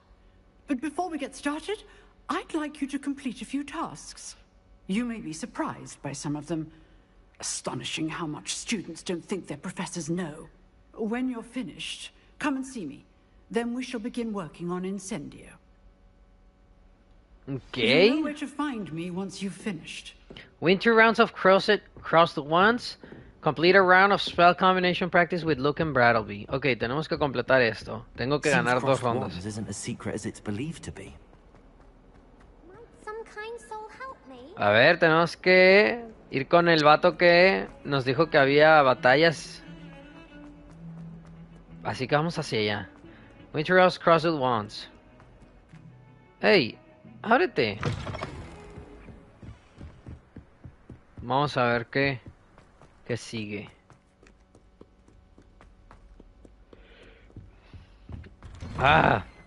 But before we get started, I'd like you to complete a few tasks. You may be surprised by some of them. Astonishing how much students don't think their professors know. When you're finished, come and see me. Then we shall begin working on Incendio. Okay. You know where to find me once you've finished. Win 2 rounds of Cross the Wands. Complete a round of spell combination practice with Luke and Brattleby. Ok, tenemos que completar esto. Tengo que ganar 2 rondas. Isn't as secret as it's believed to be. A ver, tenemos que ir con el vato que nos dijo que había batallas. Así que vamos hacia allá. Winter House Crossed Wands. Hey, ábrete. Vamos a ver qué sigue.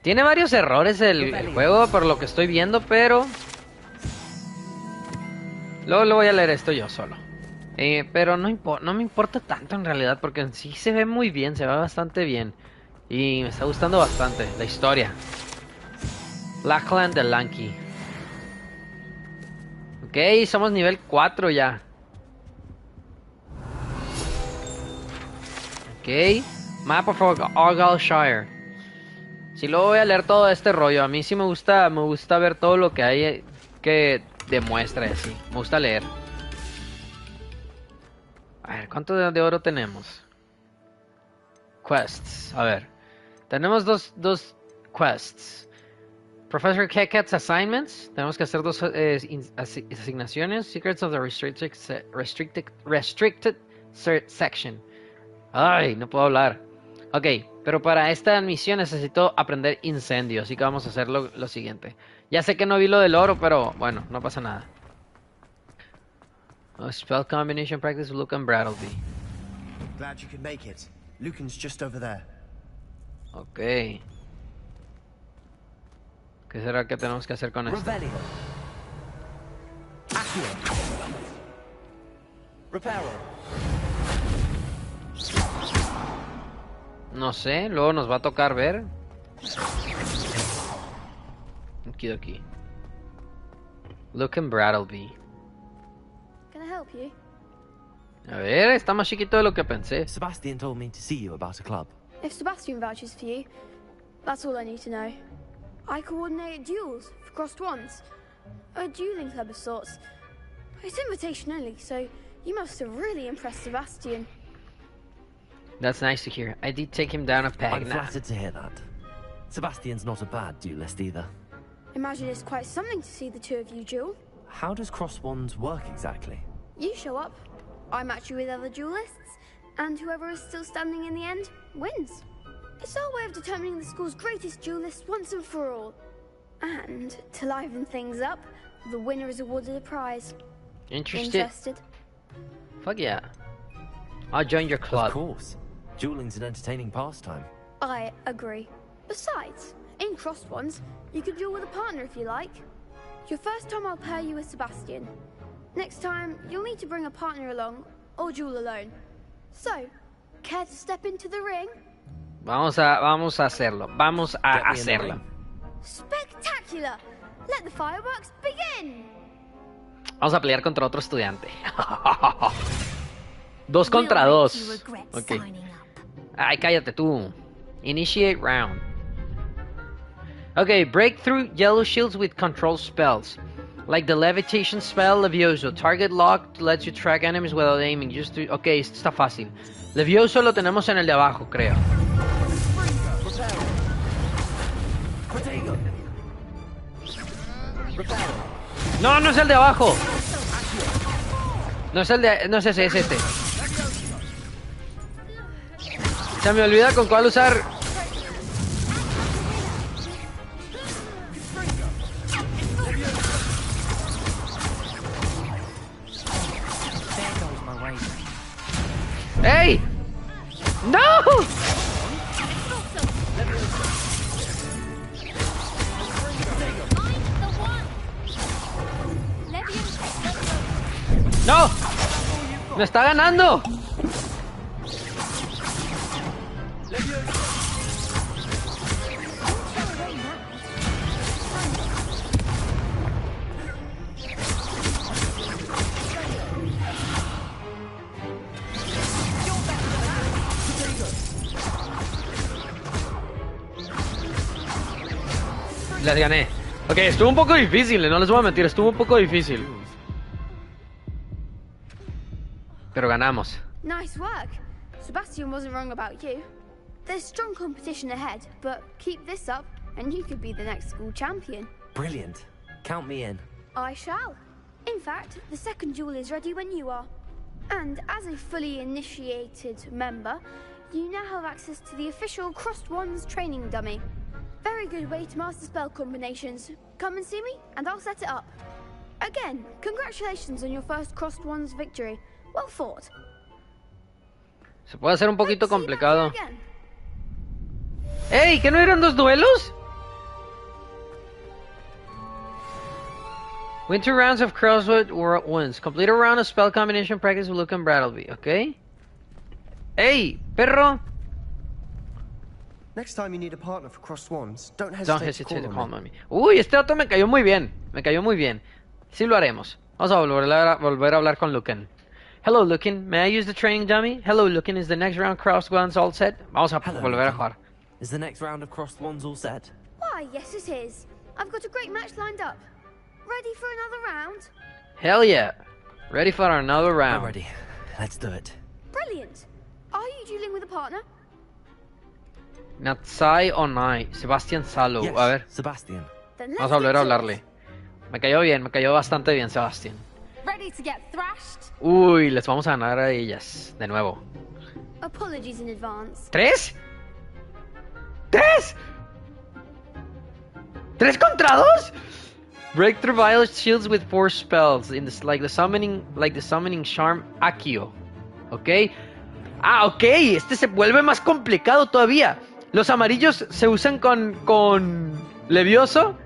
Tiene varios errores el juego por lo que estoy viendo, pero luego lo voy a leer esto yo solo. Pero no me importa tanto en realidad, porque en sí se ve muy bien, se ve bastante bien. Y me está gustando bastante la historia. Lackland de Lanky. Ok, somos nivel 4 ya. Ok, Map of Argyllshire. Sí, luego voy a leer todo este rollo. A mí sí me gusta ver todo lo que hay que demuestra así. Me gusta leer. A ver, ¿cuánto de oro tenemos? Quests, a ver. Tenemos dos quests. Professor Hecat's assignments. Tenemos que hacer 2 asignaciones. Secrets of the restricted section. Ay, no puedo hablar. Ok, pero para esta misión necesito aprender incendio. Así que vamos a hacer lo siguiente. Ya sé que no vi lo del oro, pero bueno, no pasa nada. Spell combination practice with Luke and Brattleby. Glad you could make it. Lucan's just over there. Ok. ¿Qué será que tenemos que hacer con esto? No sé, luego nos va a tocar ver. Aquí. Look and Brattleby. Can I help you? A ver, está más chiquito de lo que pensé. Sebastian told me to see you about a club. If Sebastian vouches for you, that's all I need to know. I coordinate duels for crossed ones. A dueling club of sorts. It's invitation only, so you must have really impressed Sebastian. That's nice to hear. I did take him down a peg. I'm flattered to hear that. Sebastian's not a bad duelist either. Imagine it's quite something to see the two of you duel. How does crossed wands work exactly? You show up, I match you with other duelists, and whoever is still standing in the end wins. It's our way of determining the school's greatest duelist once and for all. And to liven things up, the winner is awarded a prize. Interested? Fuck yeah. I'll join your club. Of course. Dueling's an entertaining pastime. I agree. Besides, in crossed ones, you can duel with a partner if you like. Your first time I'll pair you with Sebastian. Next time, you'll need to bring a partner along, or duel alone. So, care to step into the ring? Vamos a hacerlo. Vamos a hacerlo. Spectacular! Let the fireworks begin! Vamos a pelear contra otro estudiante. 2 contra 2. Ok. Ay, cállate tú. Initiate round. Okay, break through yellow shields with control spells. Like the levitation spell Levioso. Target locked lets you track enemies without aiming. Just to... Ok, esto está fácil. Levioso lo tenemos en el de abajo, creo. No, no es el de abajo. No es el de... No es ese, es este. Se me olvida con cuál usar. ¡Ey! ¡No! ¡No! ¡Me está ganando! Las gané. Ok, estuvo un poco difícil, no les voy a mentir, estuvo un poco difícil. Pero ganamos. Nice work. Sebastian wasn't wrong about you. There's strong competition ahead, but keep this up and you could be the next school champion. Brilliant. Count me in. I shall. In fact, the second duel is ready when you are. And as a fully initiated member, you now have access to the official Crossed Wands training dummy. Very good way to master spell combinations. Come and see me, and I'll set it up. Again, congratulations on your first Crossed Wands victory. Well fought. Se puede hacer un poquito complicado. ¡Ey! ¿Que no eran 2 duelos? Win 2 rounds of Crossword Wands. Complete a round of spell combination practice with Luke and Brattleby. ¿Ok? ¡Ey! ¡Perro! Next time you need a partner for crossed wands, don't hesitate to call on me. Uy, este dato me cayó muy bien. Me cayó muy bien. Sí lo haremos. Vamos a volver a hablar con Lucan. Hello, Lucan. May I use the training dummy? Hello, Lucan. Is the next round crossed wands all set? Vamos a volver a jugar. Is the next round of crossed wands all set? Why, yes it is. I've got a great match lined up. Ready for another round? Hell yeah. Ready for another round. I'm ready. Let's do it. Brilliant. Are you dueling with a partner? Natsai Onai, Sebastian Salo. Yes, a ver. Sebastian. Vamos a volver a hablarle. Me cayó bien, me cayó bastante bien, Sebastian. Ready to get thrashed? Uy, les vamos a ganar a ellas. De nuevo. Apologies in advance. ¿3? ¿3? ¿3 contra 2? Break through violet shields with 4 spells in this, like the summoning charm Accio. ¿Ok? Ah, ok. Este se vuelve más complicado todavía. Los amarillos se usan con Levioso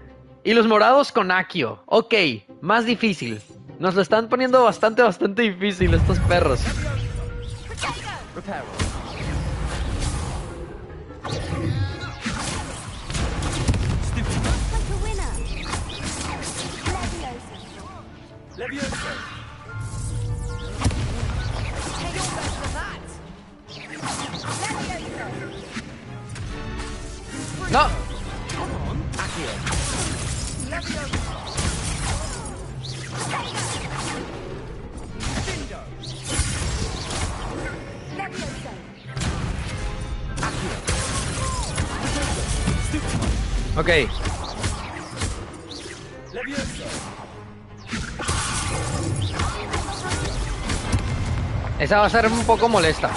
y los morados con Accio. Ok, más difícil. Nos lo están poniendo bastante difícil estos perros. No. Ok. Esa va a ser un poco molesta.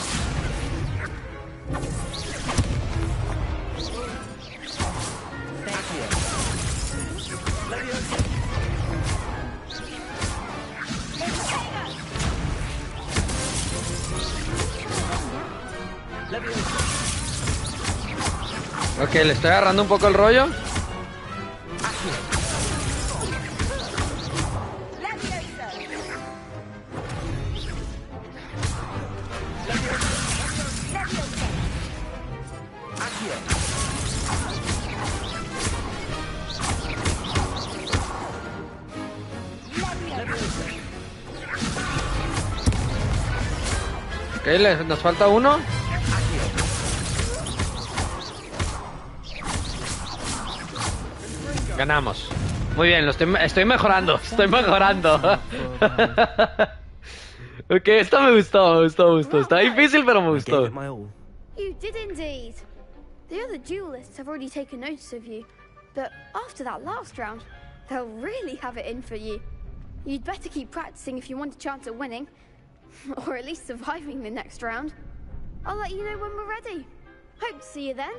Ok, le estoy agarrando un poco el rollo. Ok, nos falta uno. Ganamos. Muy bien, estoy mejorando. Estoy mejorando. Ok, esto me gustó. Está difícil, pero me gustó. You did indeed. The other duelists have already taken notice of you, but after that last round, they'll really have it in for you. You'd better keep practicing if you want a chance at winning, or at least surviving the next round. I'll let you know when we're ready. Hope to see you then.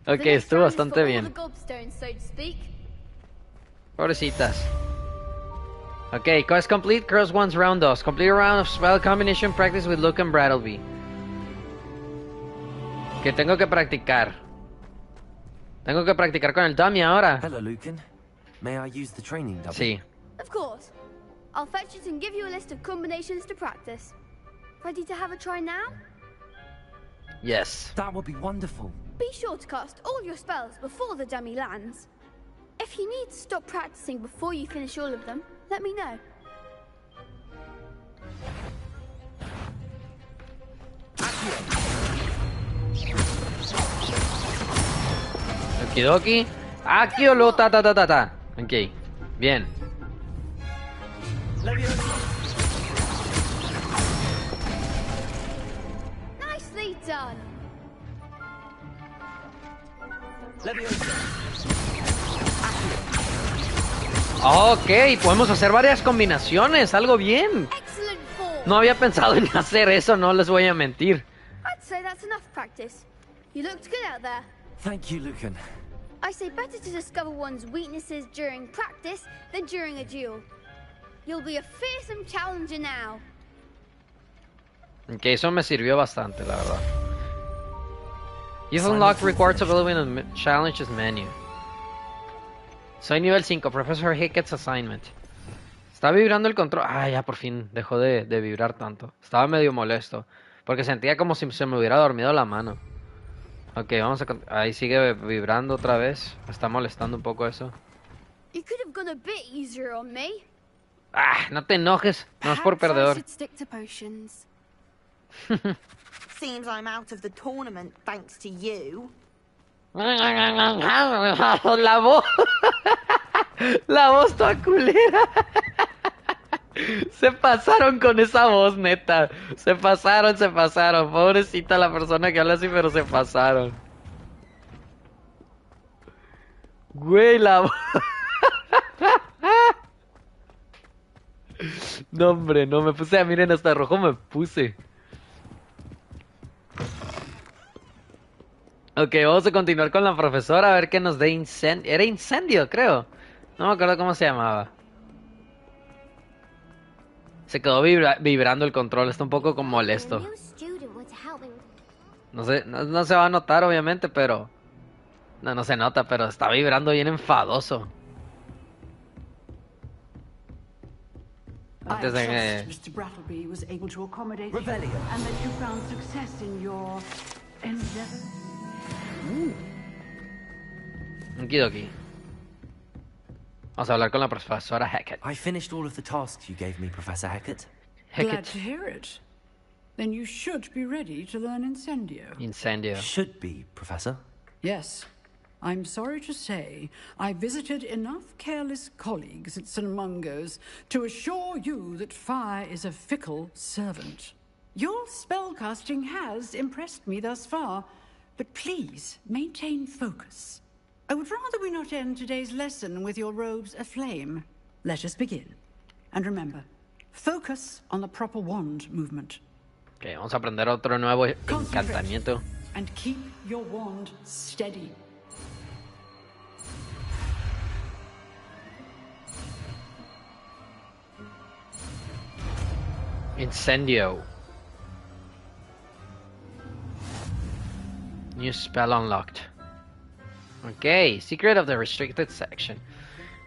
Ok, estuvo bastante bien. Pobrecitas. Ok, quest complete, cross one's round 2. Complete a round of spell combination practice with Luke and Brattleby. Que tengo que practicar. Tengo que practicar con el dummy ahora. Hello, Lucan. May I use the training dummy? Sí. Of course. I'll fetch it and give you a list of combinations to practice. Ready to have a try now? Yes. That would be wonderful. Be sure to cast all your spells before the dummy lands. If you need to stop practicing before you finish all of them, let me know. Okidoki. Akio lo ta. Ok, bien. Nicely done. Ok, podemos hacer varias combinaciones, algo bien. No había pensado en hacer eso, no les voy a mentir. I'd say that's enough practice. You looked good out there. Thank you, Lucan. I say better to discover one's weaknesses during practice than during a duel. You'll be a fearsome challenger now. Ok, eso me sirvió bastante, la verdad. You've unlocked rewards available in the challenges menu. Soy nivel 5, Professor Hickett's assignment. Está vibrando el control. Ah, ya por fin dejó de vibrar tanto. Estaba medio molesto. Porque sentía como si se me hubiera dormido la mano. Ok, vamos a... Ahí sigue vibrando otra vez. Me está molestando un poco eso. You could have gone a bit easier on me. Ah, no te enojes. No es por perdedor. Stick to potions. Seems I'm out of the tournament thanks to you. La voz. La voz toda culera. Se pasaron con esa voz, neta. Se pasaron. Pobrecita la persona que habla así, pero se pasaron. Güey, la voz. No, hombre, no me puse. Miren, hasta rojo me puse. Ok, vamos a continuar con la profesora a ver qué nos dé incendio. Era incendio, creo. No me acuerdo cómo se llamaba. Se quedó vibrando el control, está un poco como molesto. No sé, no se va a notar obviamente, pero... No se nota, pero está vibrando bien enfadoso. Antes de que... Mr. Brattleby was able to accommodate Rebellion. and that you found success in your endeavor. Okidoki. Vamos a hablar con la profesora Hackett. I finished all of the tasks you gave me, Professor Hackett. Glad to hear it. Then you should be ready to learn Incendio. Incendio. Should be, Professor. Yes. I'm sorry to say, I visited enough careless colleagues at St. Mungo's to assure you that fire is a fickle servant. Your spellcasting has impressed me thus far, but please maintain focus. I would rather we not end today's lesson with your robes aflame. Let us begin. And remember, focus on the proper wand movement. Okay, vamos a aprender otro nuevo encantamiento. And keep your wand steady. Incendio. New spell unlocked. Okay, secret of the restricted section.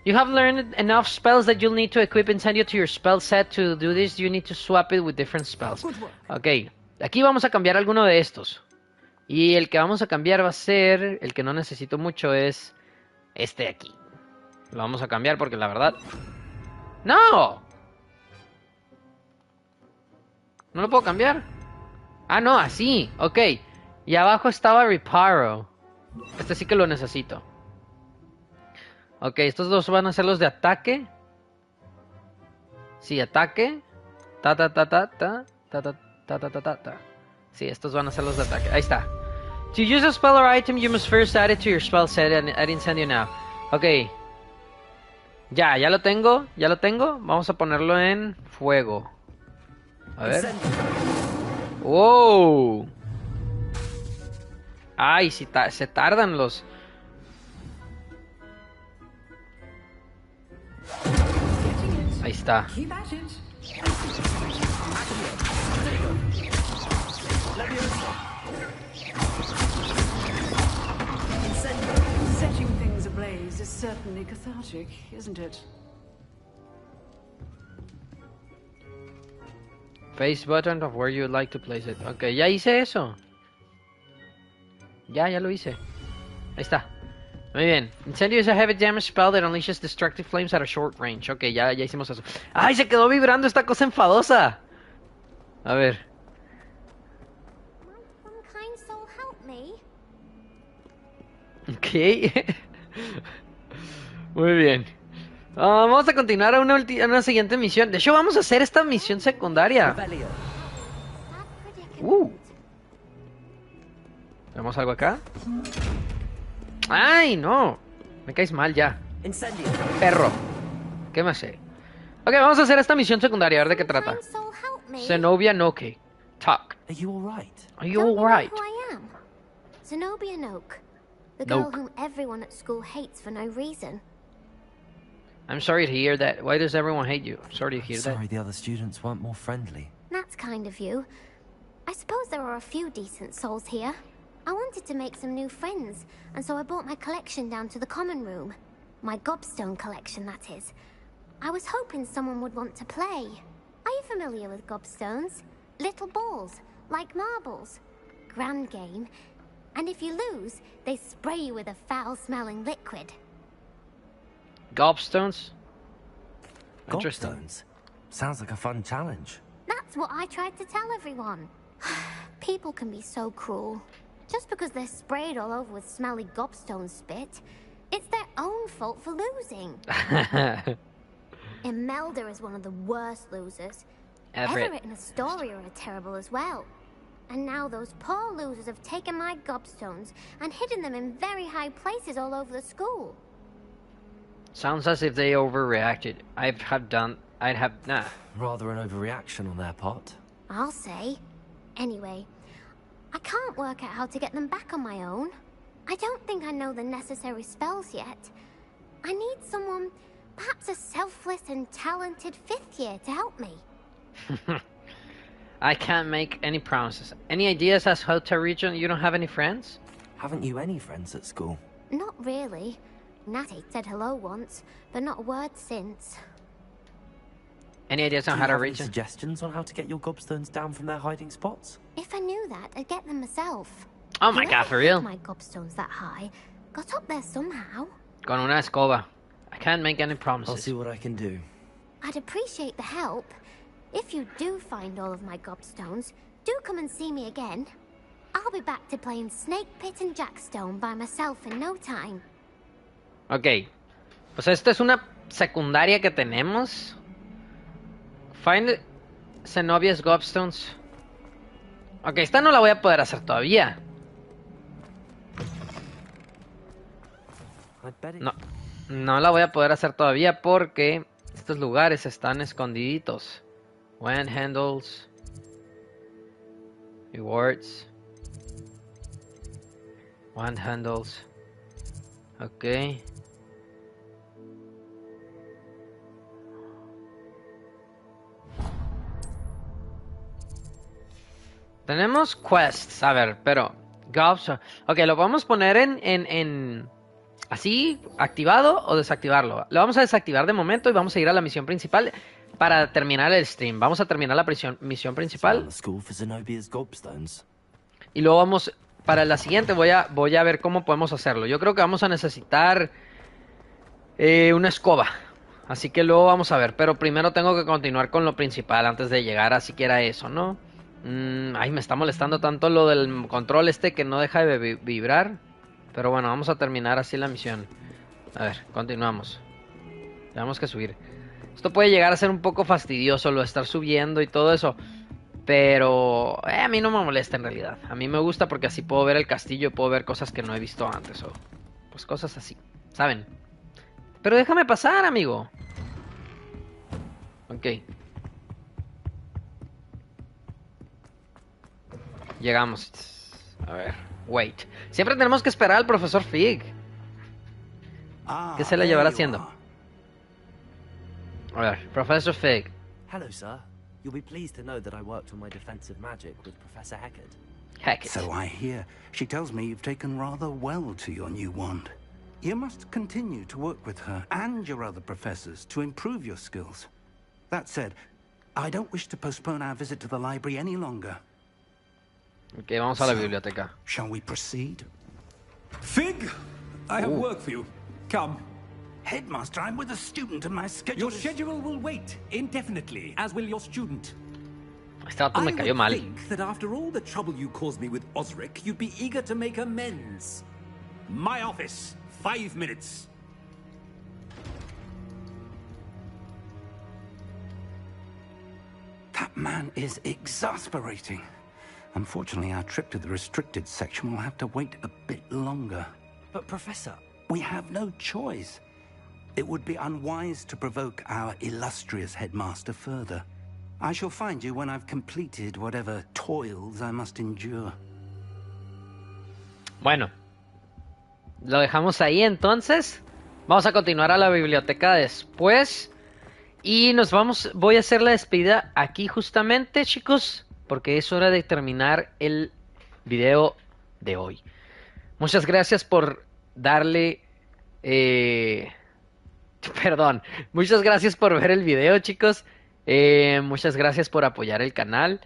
You have learned enough spells that you'll need to equip Incendio to your spell set. To do this, you need to swap it with different spells. Ok, aquí vamos a cambiar alguno de estos. Y el que vamos a cambiar va a ser, el que no necesito mucho es este de aquí. Lo vamos a cambiar porque la verdad... ¡No! ¿No lo puedo cambiar? Ah, no, así, ok. Y abajo estaba Reparo. Este sí que lo necesito. Ok, estos dos van a ser los de ataque. Sí, ataque. Ta ta ta ta ta ta ta ta ta ta ta ta. Sí, estos van a ser los de ataque. Ahí está. To use a spell or item, you must first add it to your spell set and add Incendio now. Ok. Ya lo tengo. Ya lo tengo. Vamos a ponerlo en fuego. A ver. ¡Wow! Ay, si se tardan los... Ahí está. Setting things ablaze is certainly cathartic, isn't it? Face button of where you would like to place it. Ok, ya hice eso. Ya lo hice. Ahí está. Muy bien. Incendio is a heavy damage spell that unleashes destructive flames at a short range. Ok, ya hicimos eso. ¡Ay, se quedó vibrando esta cosa enfadosa! A ver. One kind soul help me. Ok. Muy bien. Vamos a continuar a una siguiente misión. De hecho, vamos a hacer esta misión secundaria. ¿Vemos algo acá? ¡Ay, no! Me caes mal ya. Perro. ¿Qué me sé? Ok, vamos a hacer esta misión secundaria. A ver de qué trata. Zenobia Noke. Talk. Are you alright? Are you alright? Who I am? Zenobia Noke. The girl whom everyone at school hates for no reason. I'm sorry to hear that. Why does everyone hate you? I'm sorry to hear that. Sorry the other students weren't more friendly. That's kind of you. I suppose there are a few decent souls here. I wanted to make some new friends, and so I brought my collection down to the common room. My gobstone collection, that is. I was hoping someone would want to play. Are you familiar with gobstones? Little balls, like marbles. Grand game. And if you lose, they spray you with a foul-smelling liquid. Gobstones? Gobstones? Sounds like a fun challenge. That's what I tried to tell everyone. People can be so cruel. Just because they're sprayed all over with smelly gobstone spit, it's their own fault for losing. Imelda is one of the worst losers. Everett and Astoria are terrible as well. And now those poor losers have taken my gobstones and hidden them in very high places all over the school. Sounds as if they overreacted. I'd have Rather an overreaction on their part. I'll say. Anyway, I can't work out how to get them back on my own. I don't think I know the necessary spells yet. I need someone, perhaps a selfless and talented 5th year to help me. I can't make any promises. Any ideas as how to reach them? You don't have any friends? Haven't you any friends at school? Not really. Natty said hello once, but not a word since. Any ideas on Do how you to have any reach it? suggestions on how to get your gobstones down from their hiding spots? If I knew that, I'd get them myself. Oh my god, for real? My gobstones that high got up there somehow. Con una escoba. I can't make any promises. I'll see what I can do. I'd appreciate the help. If you do find all of my gobstones, do come and see me again. I'll be back to playing Snake Pit and Jackstone by myself in no time. Ok. Pues esta es una secundaria que tenemos. Find Zenobia's Gobstones. Ok, esta no la voy a poder hacer todavía. No, no la voy a poder hacer todavía porque estos lugares están escondiditos. Wand handles. Rewards. Wand handles. Ok. Tenemos quests, a ver, pero ok, lo podemos poner en así, activado o desactivarlo. Lo vamos a desactivar de momento y vamos a ir a la misión principal para terminar el stream. Vamos a terminar la misión principal. Y luego vamos, para la siguiente voy a ver cómo podemos hacerlo. Yo creo que vamos a necesitar una escoba. Así que luego vamos a ver, pero primero tengo que continuar con lo principal antes de llegar a siquiera eso, ¿no? Ay, me está molestando tanto lo del control que no deja de vibrar. Pero bueno, vamos a terminar así la misión. A ver, continuamos. Tenemos que subir. Esto puede llegar a ser un poco fastidioso, lo de estar subiendo y todo eso. Pero a mí no me molesta en realidad. A mí me gusta porque así puedo ver el castillo y puedo ver cosas que no he visto antes. O pues cosas así, ¿saben? Pero déjame pasar, amigo. Ok. Llegamos. A ver, wait. Siempre tenemos que esperar al profesor Fig. ¿Qué se le llevará haciendo? A ver, Professor Fig. Hello, sir. You'll be pleased to know that I worked on my defensive magic with Professor Heckett. So I hear. She tells me you've taken rather well to your new wand. You must continue to work with her and your other professors to improve your skills. That said, I don't wish to postpone our visit to the library any longer. Ok, vamos a la biblioteca. Shall we proceed? Fig, I have work for you. Come. Headmaster, I'm with a student and my schedule Your schedule will wait indefinitely, as will your student. Este vato me cayó mal. I would think that after all the trouble you caused me with Osric, you'd be eager to make amends. My office, 5 minutes. That man is exasperating. Unfortunately, our trip to the restricted section will have to wait a bit longer. But, Professor... We have no choice. It would be unwise to provoke our illustrious headmaster further. I shall find you when I've completed whatever toils I must endure. Bueno. Lo dejamos ahí entonces. Vamos a continuar a la biblioteca después. Y nos vamos... Voy a hacer la despedida aquí justamente, chicos. Porque es hora de terminar el video de hoy. Muchas gracias por darle... Perdón. Muchas gracias por ver el video, chicos. Muchas gracias por apoyar el canal.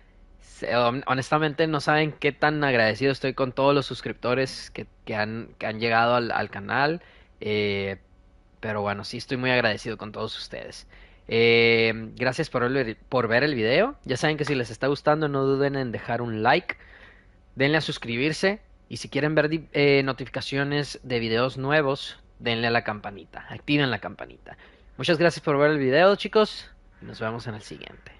Honestamente no saben qué tan agradecido estoy con todos los suscriptores que han llegado al canal. Pero bueno, sí estoy muy agradecido con todos ustedes. Gracias por ver el video. Ya saben que si les está gustando no duden en dejar un like. Denle a suscribirse. Y si quieren ver notificaciones de videos nuevos, denle a la campanita. Activen la campanita. Muchas gracias por ver el video, chicos. Nos vemos en el siguiente.